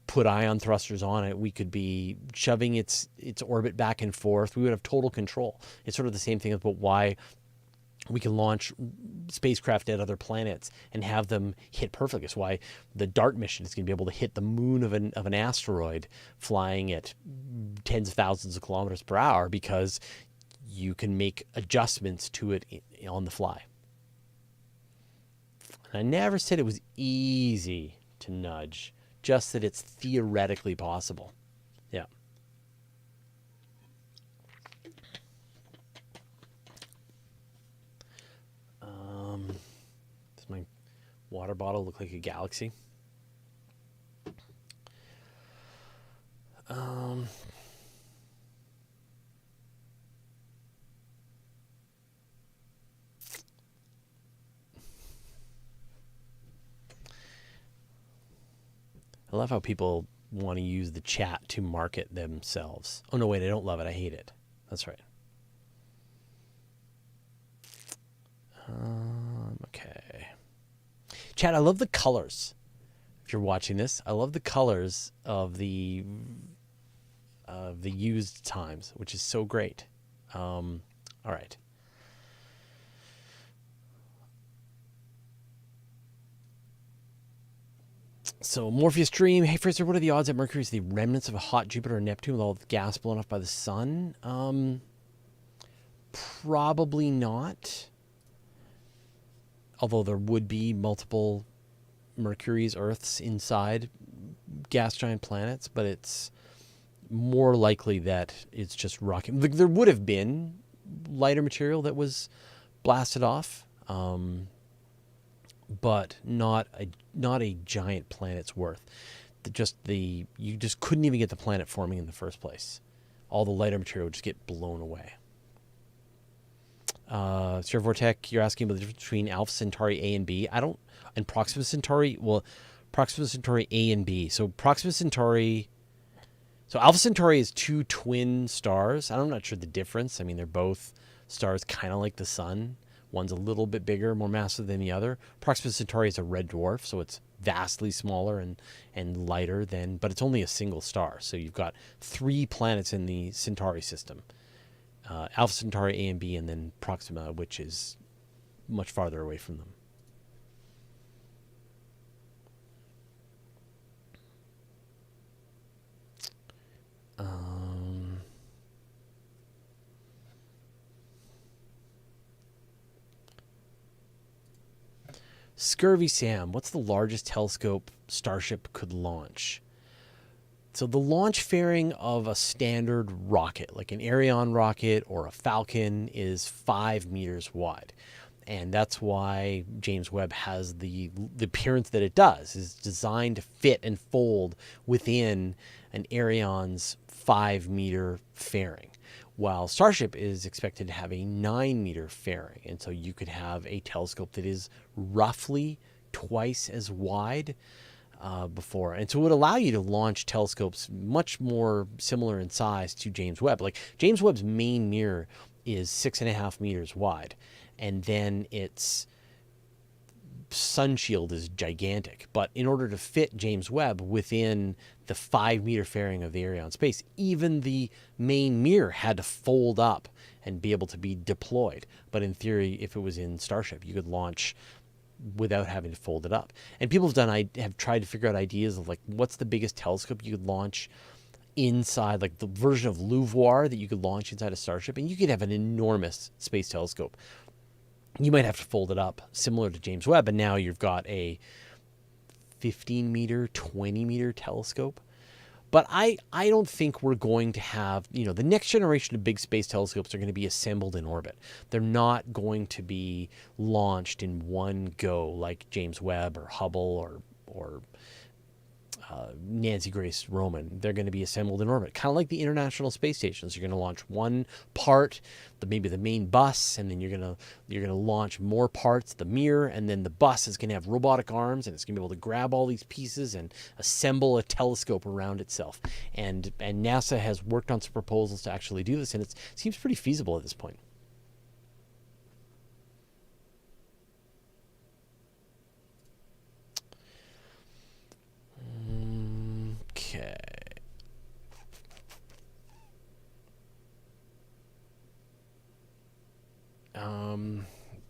put ion thrusters on it. We could be shoving its orbit back and forth. We would have total control. It's sort of the same thing about why we can launch spacecraft at other planets and have them hit perfectly. It's why the DART mission is going to be able to hit the moon of an asteroid flying at tens of thousands of kilometers per hour, because you can make adjustments to it on the fly. And I never said it was easy to nudge, just that it's theoretically possible. Yeah. Does my water bottle look like a galaxy? I love how people want to use the chat to market themselves. Oh, no, wait, I don't love it. I hate it. That's right. Okay. Chat, I love the colors. If you're watching this, I love the colors of the used times, which is so great. All right. So Morpheus Dream, hey Fraser, what are the odds that Mercury is the remnants of a hot Jupiter or Neptune with all the gas blown off by the sun? Probably not. Although there would be multiple Mercuries, Earths inside gas giant planets, but it's more likely that it's just rocket. There would have been lighter material that was blasted off, but not a giant planet's worth. You just couldn't even get the planet forming in the first place. All the lighter material would just get blown away. Sir Vortek, you're asking about the difference between Alpha Centauri A and B. And Proxima Centauri, Proxima Centauri A and B. So Alpha Centauri is two twin stars. I'm not sure the difference. I mean, they're both stars kind of like the sun. One's a little bit bigger, more massive than the other. Proxima Centauri is a red dwarf, so it's vastly smaller and lighter but it's only a single star. So you've got 3 planets in the Centauri system. Alpha Centauri A and B, and then Proxima, which is much farther away from them. Scurvy Sam, what's the largest telescope Starship could launch? So the launch fairing of a standard rocket, like an Ariane rocket or a Falcon, is 5 meters wide. And that's why James Webb has the appearance that it does. It's designed to fit and fold within an Ariane's 5-meter fairing, while Starship is expected to have a 9-meter fairing. And so you could have a telescope that is roughly twice as wide before. And so it would allow you to launch telescopes much more similar in size to James Webb. Like James Webb's main mirror is 6.5 meters wide. And then its sun shield is gigantic. But in order to fit James Webb within the 5-meter fairing of the Ariane space, even the main mirror had to fold up and be able to be deployed. But in theory, if it was in Starship, you could launch without having to fold it up. And people have tried to figure out ideas of like, what's the biggest telescope you could launch inside, like the version of Louvoir that you could launch inside a Starship, and you could have an enormous space telescope. You might have to fold it up similar to James Webb, and now you've got a 15 meter, 20 meter telescope. But I don't think we're going to have, the next generation of big space telescopes are going to be assembled in orbit. They're not going to be launched in one go like James Webb or Hubble or Nancy Grace Roman. They're going to be assembled in orbit, kind of like the International Space Stations. You're going to launch one part, maybe the main bus, and then you're going to launch more parts, the mirror, and then the bus is going to have robotic arms, and it's going to be able to grab all these pieces and assemble a telescope around itself. And NASA has worked on some proposals to actually do this, and it seems pretty feasible at this point. Okay.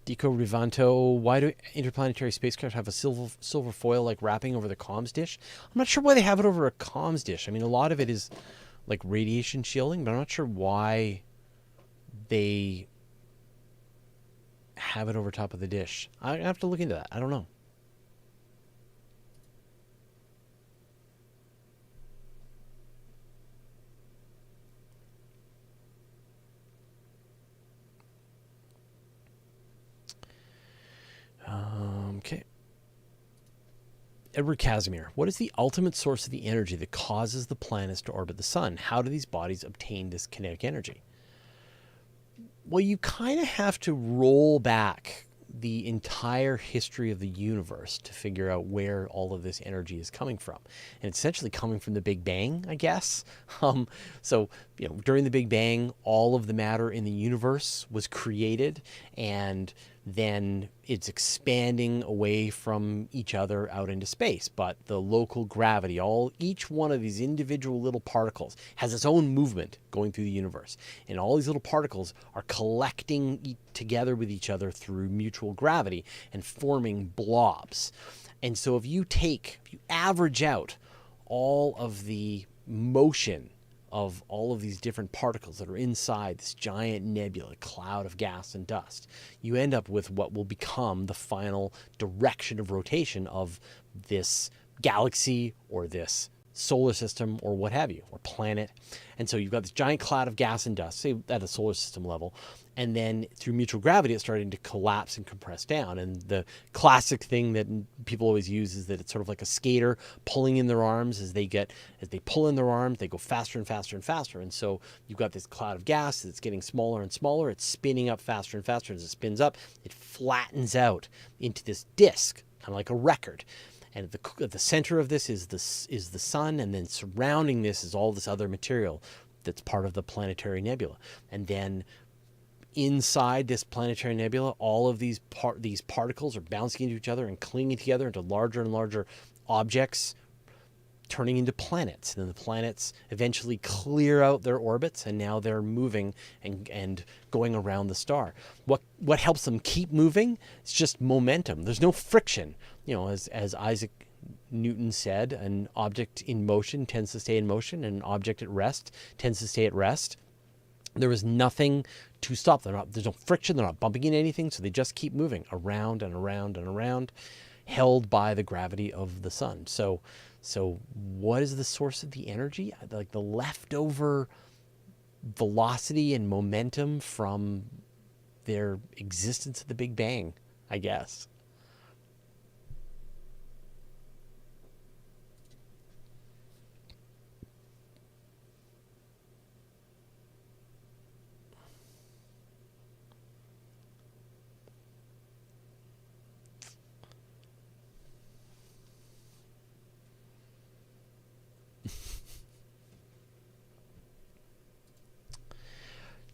Dico Rivanto, why do interplanetary spacecraft have a silver foil like wrapping over the comms dish? I'm not sure why they have it over a comms dish. I mean, a lot of it is like radiation shielding, but I'm not sure why they have it over top of the dish. I have to look into that. I don't know. Okay. Edward Casimir, what is the ultimate source of the energy that causes the planets to orbit the sun? How do these bodies obtain this kinetic energy? Well, you kind of have to roll back the entire history of the universe to figure out where all of this energy is coming from. And it's essentially coming from the Big Bang, I guess. So, during the Big Bang, all of the matter in the universe was created, and then it's expanding away from each other out into space. But the local gravity, each one of these individual little particles has its own movement going through the universe. And all these little particles are collecting together with each other through mutual gravity and forming blobs. And so if you average out all of the motion of all of these different particles that are inside this giant nebula cloud of gas and dust, you end up with what will become the final direction of rotation of this galaxy or this solar system or what have you, or planet. And so you've got this giant cloud of gas and dust, say at a solar system level, and then through mutual gravity it's starting to collapse and compress down. And the classic thing that people always use is that it's sort of like a skater pulling in their arms. As they pull in their arms, they go faster and faster and faster. And so you've got this cloud of gas that's getting smaller and smaller. It's spinning up faster and faster. As it spins up, it flattens out into this disc, kind of like a record. And at the center of this is the sun, and then surrounding this is all this other material that's part of the planetary nebula. And then inside this planetary nebula, all of these particles are bouncing into each other and clinging together into larger and larger objects, turning into planets. And then the planets eventually clear out their orbits, and now they're moving and going around the star. What helps them keep moving? It's just momentum. There's no friction. As Isaac Newton said, an object in motion tends to stay in motion, and an object at rest tends to stay at rest. There is nothing to stop them. There's no friction. They're not bumping into anything, so they just keep moving around and around and around, held by the gravity of the sun. So what is the source of the energy? Like the leftover velocity and momentum from their existence at the Big Bang, I guess.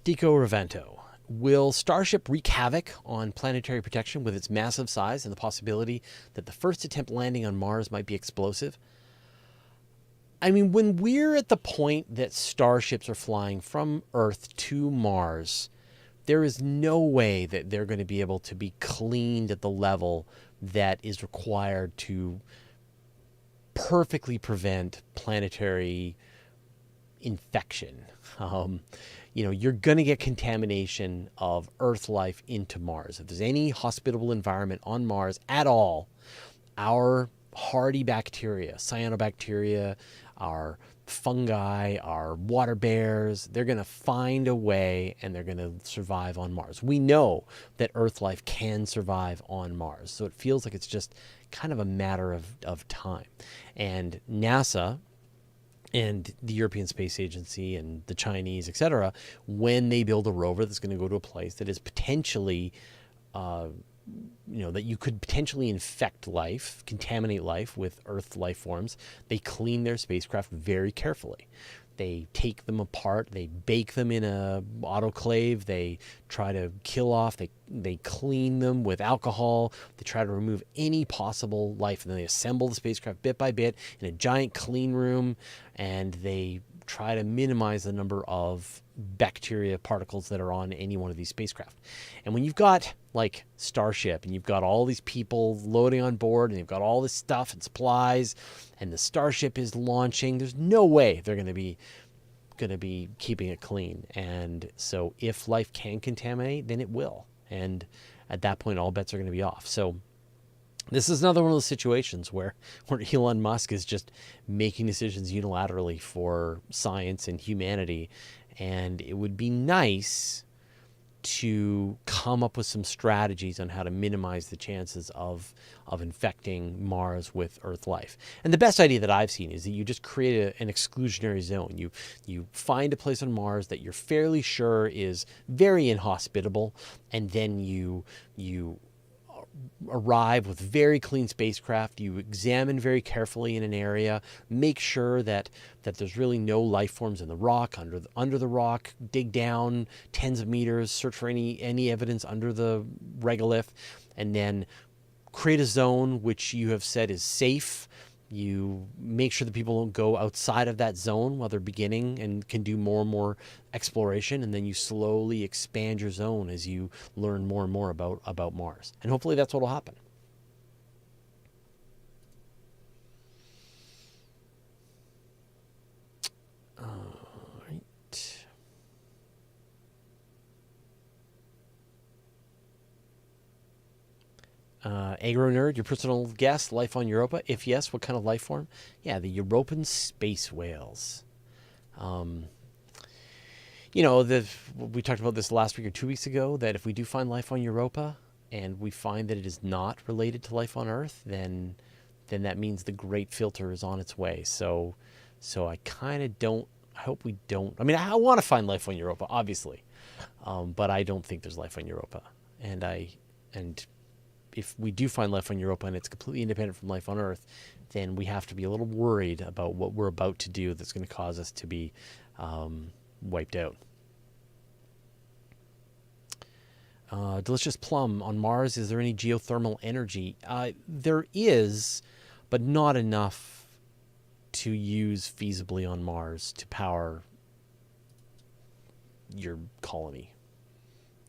Dico Revento. Will Starship wreak havoc on planetary protection with its massive size and the possibility that the first attempt landing on Mars might be explosive? I mean, when we're at the point that starships are flying from Earth to Mars, there is no way that they're going to be able to be cleaned at the level that is required to perfectly prevent planetary infection. You're going to get contamination of Earth life into Mars. If there's any hospitable environment on Mars at all, our hardy bacteria, cyanobacteria, our fungi, our water bears, they're going to find a way and they're going to survive on Mars. We know that Earth life can survive on Mars. So it feels like it's just kind of a matter of time. And NASA and the European Space Agency and the Chinese, etc., when they build a rover that's going to go to a place that is potentially that you could potentially infect life, contaminate life with Earth life forms, they clean their spacecraft very carefully. They take them apart, they bake them in a autoclave, they try to kill off, they clean them with alcohol, they try to remove any possible life, and then they assemble the spacecraft bit by bit in a giant clean room, and they try to minimize the number of bacteria particles that are on any one of these spacecraft. And when you've got like Starship and you've got all these people loading on board and you've got all this stuff and supplies and the Starship is launching, there's no way they're going to be keeping it clean. And so if life can contaminate, then it will. And at that point, all bets are going to be off. So this is another one of those situations where Elon Musk is just making decisions unilaterally for science and humanity. And it would be nice to come up with some strategies on how to minimize the chances of infecting Mars with Earth life. And the best idea that I've seen is that you just create an exclusionary zone. You find a place on Mars that you're fairly sure is very inhospitable, and then you arrive with very clean spacecraft. You examine very carefully in an area, make sure that there's really no life forms in the rock, under the rock, dig down tens of meters, search for any evidence under the regolith, and then create a zone which you have said is safe. You make sure that people don't go outside of that zone while they're beginning and can do more and more exploration. And then you slowly expand your zone as you learn more and more about Mars. And hopefully that's what will happen. All right. Agro Nerd, your personal guess, life on Europa? If yes, what kind of life form? Yeah, the European space whales. We talked about this last week or 2 weeks ago, that if we do find life on Europa and we find that it is not related to life on Earth, then that means the great filter is on its way. So I kind of don't, I hope we don't. I mean, I want to find life on Europa, obviously, but I don't think there's life on Europa. And if we do find life on Europa and it's completely independent from life on Earth, then we have to be a little worried about what we're about to do that's going to cause us to be wiped out. Delicious Plum, on Mars, is there any geothermal energy? There is, but not enough to use feasibly on Mars to power your colony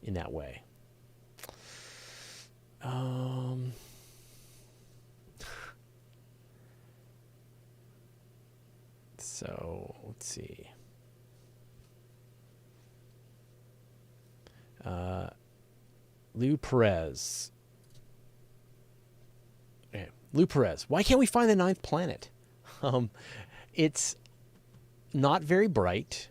in that way. So let's see. Lou Perez. Okay. Lou Perez. Why can't we find the ninth planet? It's not very bright.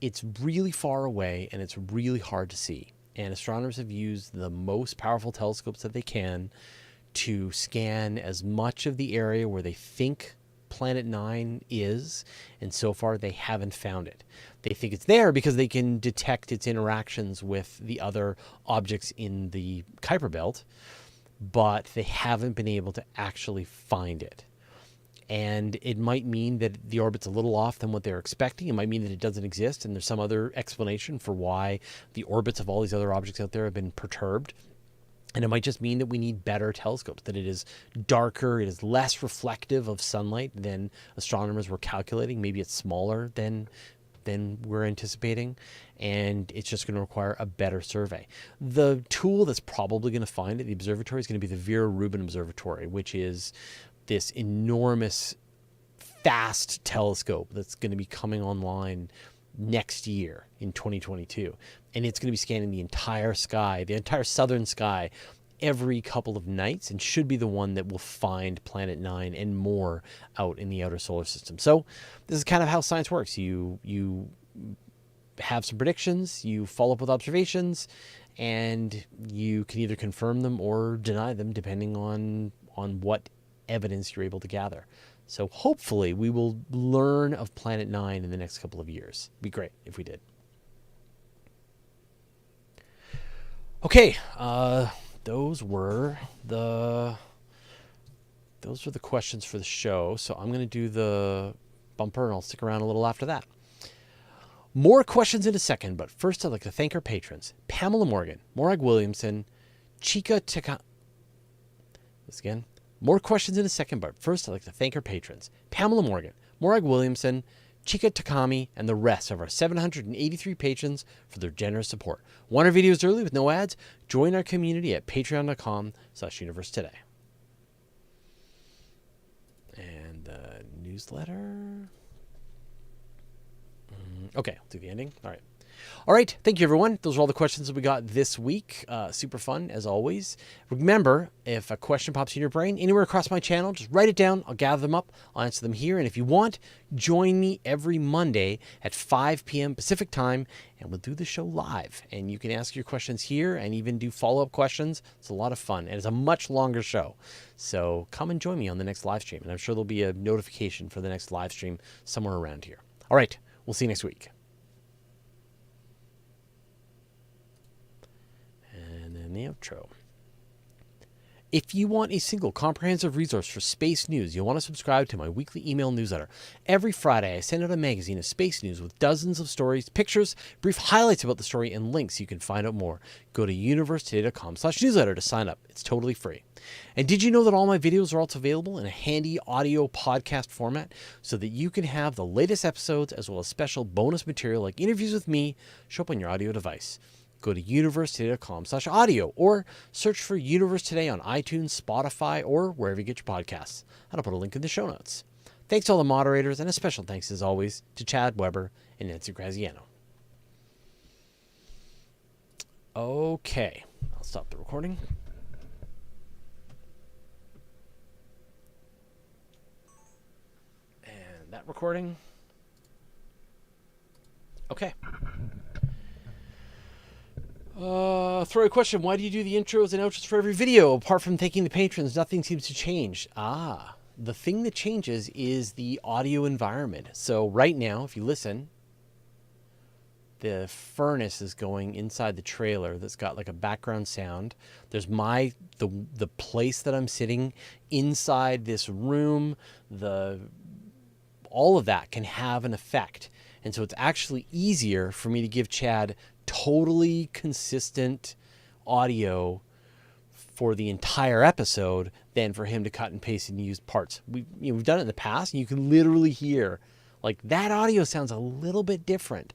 It's really far away, and it's really hard to see. And astronomers have used the most powerful telescopes that they can to scan as much of the area where they think Planet 9 is, and so far they haven't found it. They think it's there because they can detect its interactions with the other objects in the Kuiper Belt, but they haven't been able to actually find it. And it might mean that the orbit's a little off than what they're expecting. It might mean that it doesn't exist, and there's some other explanation for why the orbits of all these other objects out there have been perturbed. And it might just mean that we need better telescopes, that it is darker, it is less reflective of sunlight than astronomers were calculating. Maybe it's smaller than we're anticipating, and it's just going to require a better survey. The tool that's probably going to find it, the observatory, is going to be the Vera Rubin Observatory, which is this enormous fast telescope that's going to be coming online next year in 2022. And it's going to be scanning the entire sky, the entire southern sky, every couple of nights, and should be the one that will find Planet 9 and more out in the outer solar system. So this is kind of how science works. You have some predictions, you follow up with observations, and you can either confirm them or deny them depending on what evidence you're able to gather. So hopefully we will learn of Planet 9 in the next couple of years. It'd be great if we did. Okay, those were the questions for the show. So I'm going to do the bumper, and I'll stick around a little after that. More questions in a second, but first I'd like to thank our patrons: Pamela Morgan, Morag Williamson, Chica Tika. This again. More questions in a second, but first I'd like to thank our patrons: Pamela Morgan, Morag Williamson, Chika Takami, and the rest of our 783 patrons for their generous support. Want our videos early with no ads? Join our community at patreon.com/universetoday. And the newsletter. Okay, I'll do the ending. All right. Thank you, everyone. Those are all the questions that we got this week. Super fun, as always. Remember, if a question pops in your brain anywhere across my channel, just write it down. I'll gather them up. I'll answer them here. And if you want, join me every Monday at 5 p.m. Pacific time, and we'll do the show live. And you can ask your questions here and even do follow-up questions. It's a lot of fun, and it's a much longer show. So come and join me on the next live stream, and I'm sure there'll be a notification for the next live stream somewhere around here. All right. We'll see you next week. And then the outro. If you want a single comprehensive resource for space news, you'll want to subscribe to my weekly email newsletter. Every Friday, I send out a magazine of space news with dozens of stories, pictures, brief highlights about the story, and links so you can find out more. Go to universetoday.com/newsletter to sign up. It's totally free. And did you know that all my videos are also available in a handy audio podcast format so that you can have the latest episodes as well as special bonus material like interviews with me show up on your audio device? Go to universetoday.com/audio or search for Universe Today on iTunes, Spotify, or wherever you get your podcasts. I'll put a link in the show notes. Thanks to all the moderators, and a special thanks, as always, to Chad Weber and Nancy Graziano. Okay, I'll stop the recording. And that recording. Okay. Throw a question. Why do you do the intros and outros for every video? Apart from thanking the patrons, nothing seems to change. The thing that changes is the audio environment. So right now, if you listen, the furnace is going inside the trailer that's got like a background sound. There's the place that I'm sitting inside this room. All of that can have an effect. And so it's actually easier for me to give Chad totally consistent audio for the entire episode than for him to cut and paste and use parts. We've done it in the past, and you can literally hear like that audio sounds a little bit different,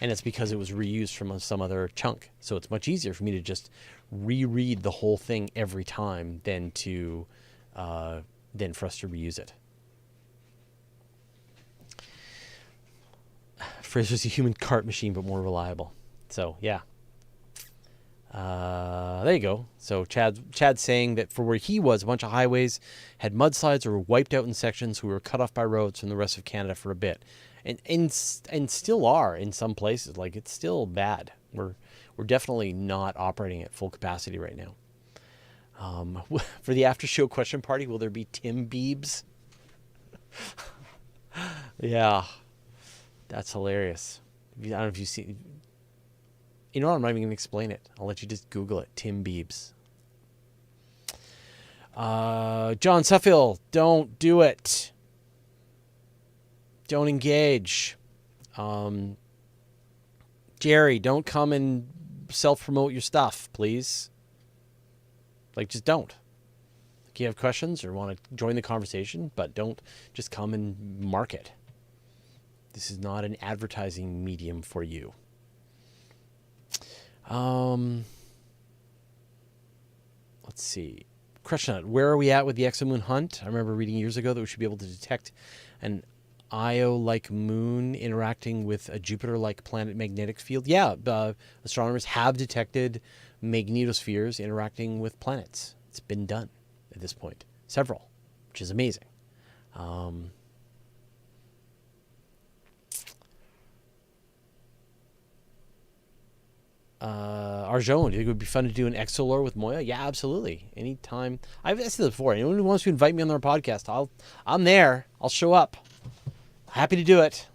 and it's because it was reused from some other chunk. So it's much easier for me to just reread the whole thing every time than for us to reuse it. Fraser's a human cart machine, but more reliable. So, yeah. There you go. So Chad's saying that for where he was, a bunch of highways had mudslides or were wiped out in sections who were cut off by roads from the rest of Canada for a bit. And still are in some places. Like, it's still bad. We're definitely not operating at full capacity right now. For the after show question party, will there be Tim Biebs? Yeah. That's hilarious. I don't know if you see. You know what? I'm not even going to explain it. I'll let you just Google it. Tim Biebs. John Suffield, don't do it. Don't engage. Jerry, don't come and self-promote your stuff, please. Like, just don't. If you have questions or want to join the conversation, but don't just come and market. This is not an advertising medium for you. Let's see. Crush Nut, where are we at with the exomoon hunt? I remember reading years ago that we should be able to detect an Io-like moon interacting with a Jupiter-like planet magnetic field. Yeah, astronomers have detected magnetospheres interacting with planets. It's been done at this point. Several, which is amazing. Arjone, do you think it would be fun to do an Exolore with Moya? Yeah, absolutely. Anytime. I've said this before. Anyone who wants to invite me on their podcast, I'm there. I'll show up. Happy to do it.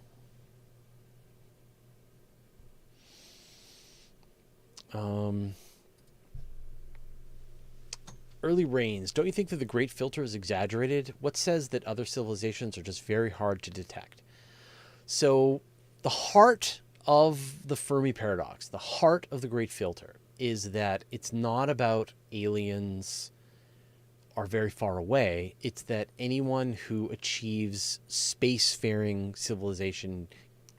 Early rains. Don't you think that the Great Filter is exaggerated? What says that other civilizations are just very hard to detect? So the heart of the Fermi paradox, the heart of the Great Filter, is that it's not about aliens are very far away. It's that anyone who achieves spacefaring civilization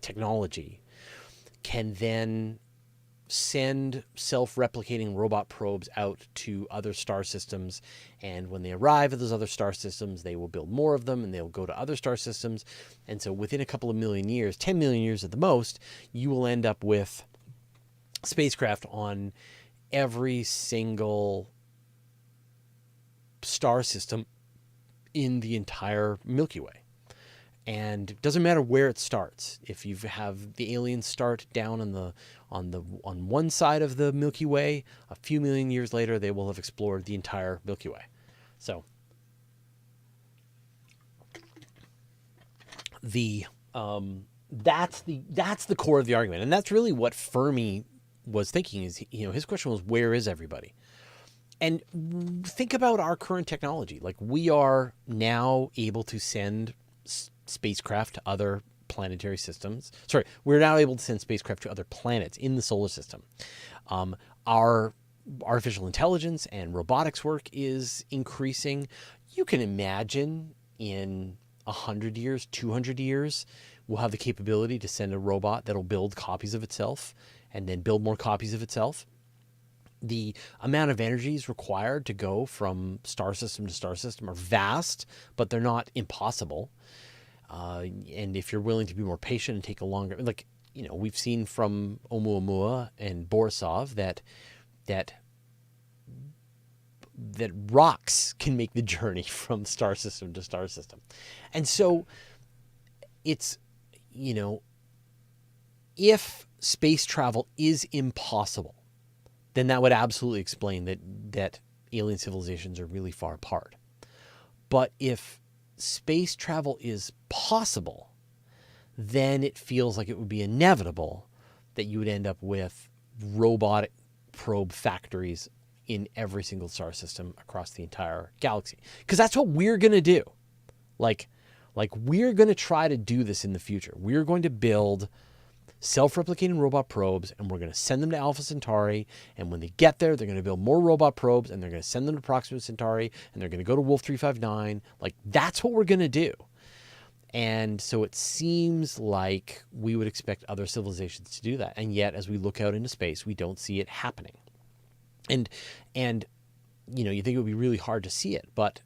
technology can then send self-replicating robot probes out to other star systems, and when they arrive at those other star systems, they will build more of them, and they'll go to other star systems. And so within a couple of million years, 10 million years at the most, you will end up with spacecraft on every single star system in the entire Milky Way. And it doesn't matter where it starts. If you have the aliens start down on one side of the Milky Way, a few million years later, they will have explored the entire Milky Way. So that's the core of the argument, and that's really what Fermi was thinking. Is his question was, where is everybody? And think about our current technology. Like, we are now able to send spacecraft to other planetary systems. Sorry, we're now able to send spacecraft to other planets in the solar system. Our artificial intelligence and robotics work is increasing. You can imagine in 100 years, 200 years, we'll have the capability to send a robot that'll build copies of itself and then build more copies of itself. The amount of energies required to go from star system to star system are vast, but they're not impossible. And if you're willing to be more patient and take a longer, we've seen from Oumuamua and Borisov that rocks can make the journey from star system to star system. And so it's, if space travel is impossible, then that would absolutely explain that alien civilizations are really far apart. But if space travel is possible, then it feels like it would be inevitable that you would end up with robotic probe factories in every single star system across the entire galaxy. Because that's what we're going to do. Like we're going to try to do this in the future. We're going to build self-replicating robot probes, and we're going to send them to Alpha Centauri, and when they get there, they're going to build more robot probes, and they're going to send them to Proxima Centauri, and they're going to go to Wolf 359. Like, that's what we're going to do. And so it seems like we would expect other civilizations to do that, and yet as we look out into space, we don't see it happening. And you think it would be really hard to see it, but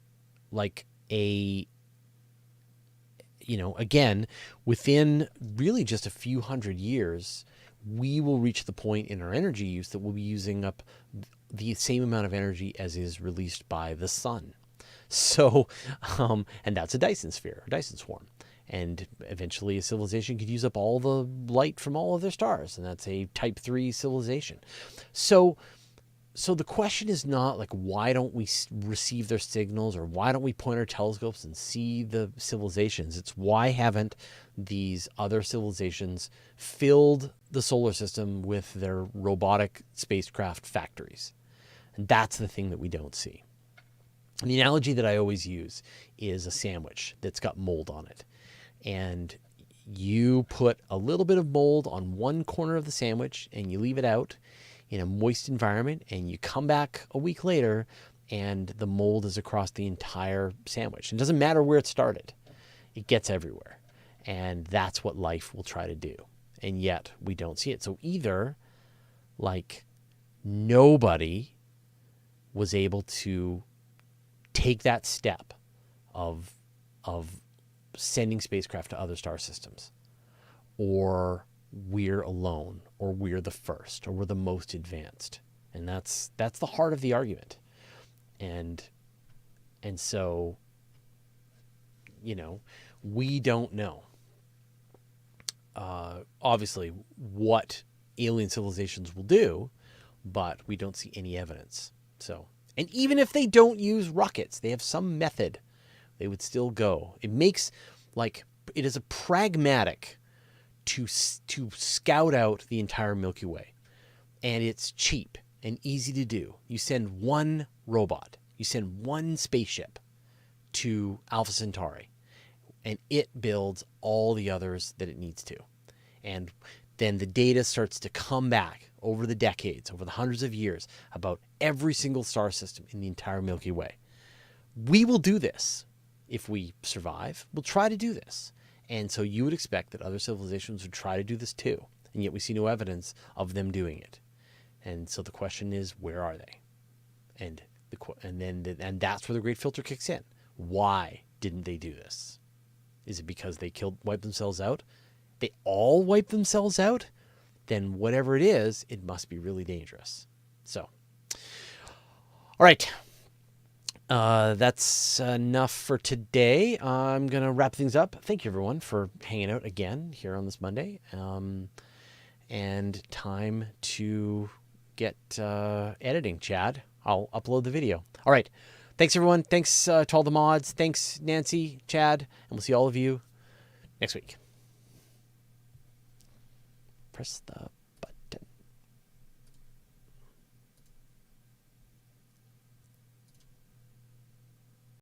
again, within really just a few hundred years, we will reach the point in our energy use that we'll be using up the same amount of energy as is released by the sun. So, and that's a Dyson sphere, or Dyson swarm. And eventually a civilization could use up all the light from all of their stars, and that's a type 3 civilization. So the question is not like, why don't we receive their signals, or why don't we point our telescopes and see the civilizations? It's why haven't these other civilizations filled the solar system with their robotic spacecraft factories? And that's the thing that we don't see. And the analogy that I always use is a sandwich that's got mold on it. And you put a little bit of mold on one corner of the sandwich and you leave it out in a moist environment, and you come back a week later and the mold is across the entire sandwich. It doesn't matter where it started. It gets everywhere. And that's what life will try to do. And yet we don't see it. So either nobody was able to take that step of sending spacecraft to other star systems, or we're alone, or we're the first, or we're the most advanced. And that's the heart of the argument. And so, we don't know, obviously, what alien civilizations will do, but we don't see any evidence. So, and even if they don't use rockets, they have some method, they would still go. It makes, it is a pragmatic to scout out the entire Milky Way. And it's cheap and easy to do. You send one robot, you send one spaceship to Alpha Centauri, and it builds all the others that it needs to. And then the data starts to come back over the decades, over the hundreds of years, about every single star system in the entire Milky Way. We will do this. If we survive, we'll try to do this. And so you would expect that other civilizations would try to do this too. And yet we see no evidence of them doing it. And so the question is, where are they? And that's where the great filter kicks in. Why didn't they do this? Is it because they wiped themselves out? They all wipe themselves out? Then whatever it is, it must be really dangerous. So, all right. That's enough for today. I'm going to wrap things up. Thank you, everyone, for hanging out again here on this Monday. And time to get editing, Chad. I'll upload the video. All right. Thanks, everyone. Thanks to all the mods. Thanks, Nancy, Chad. And we'll see all of you next week. Press the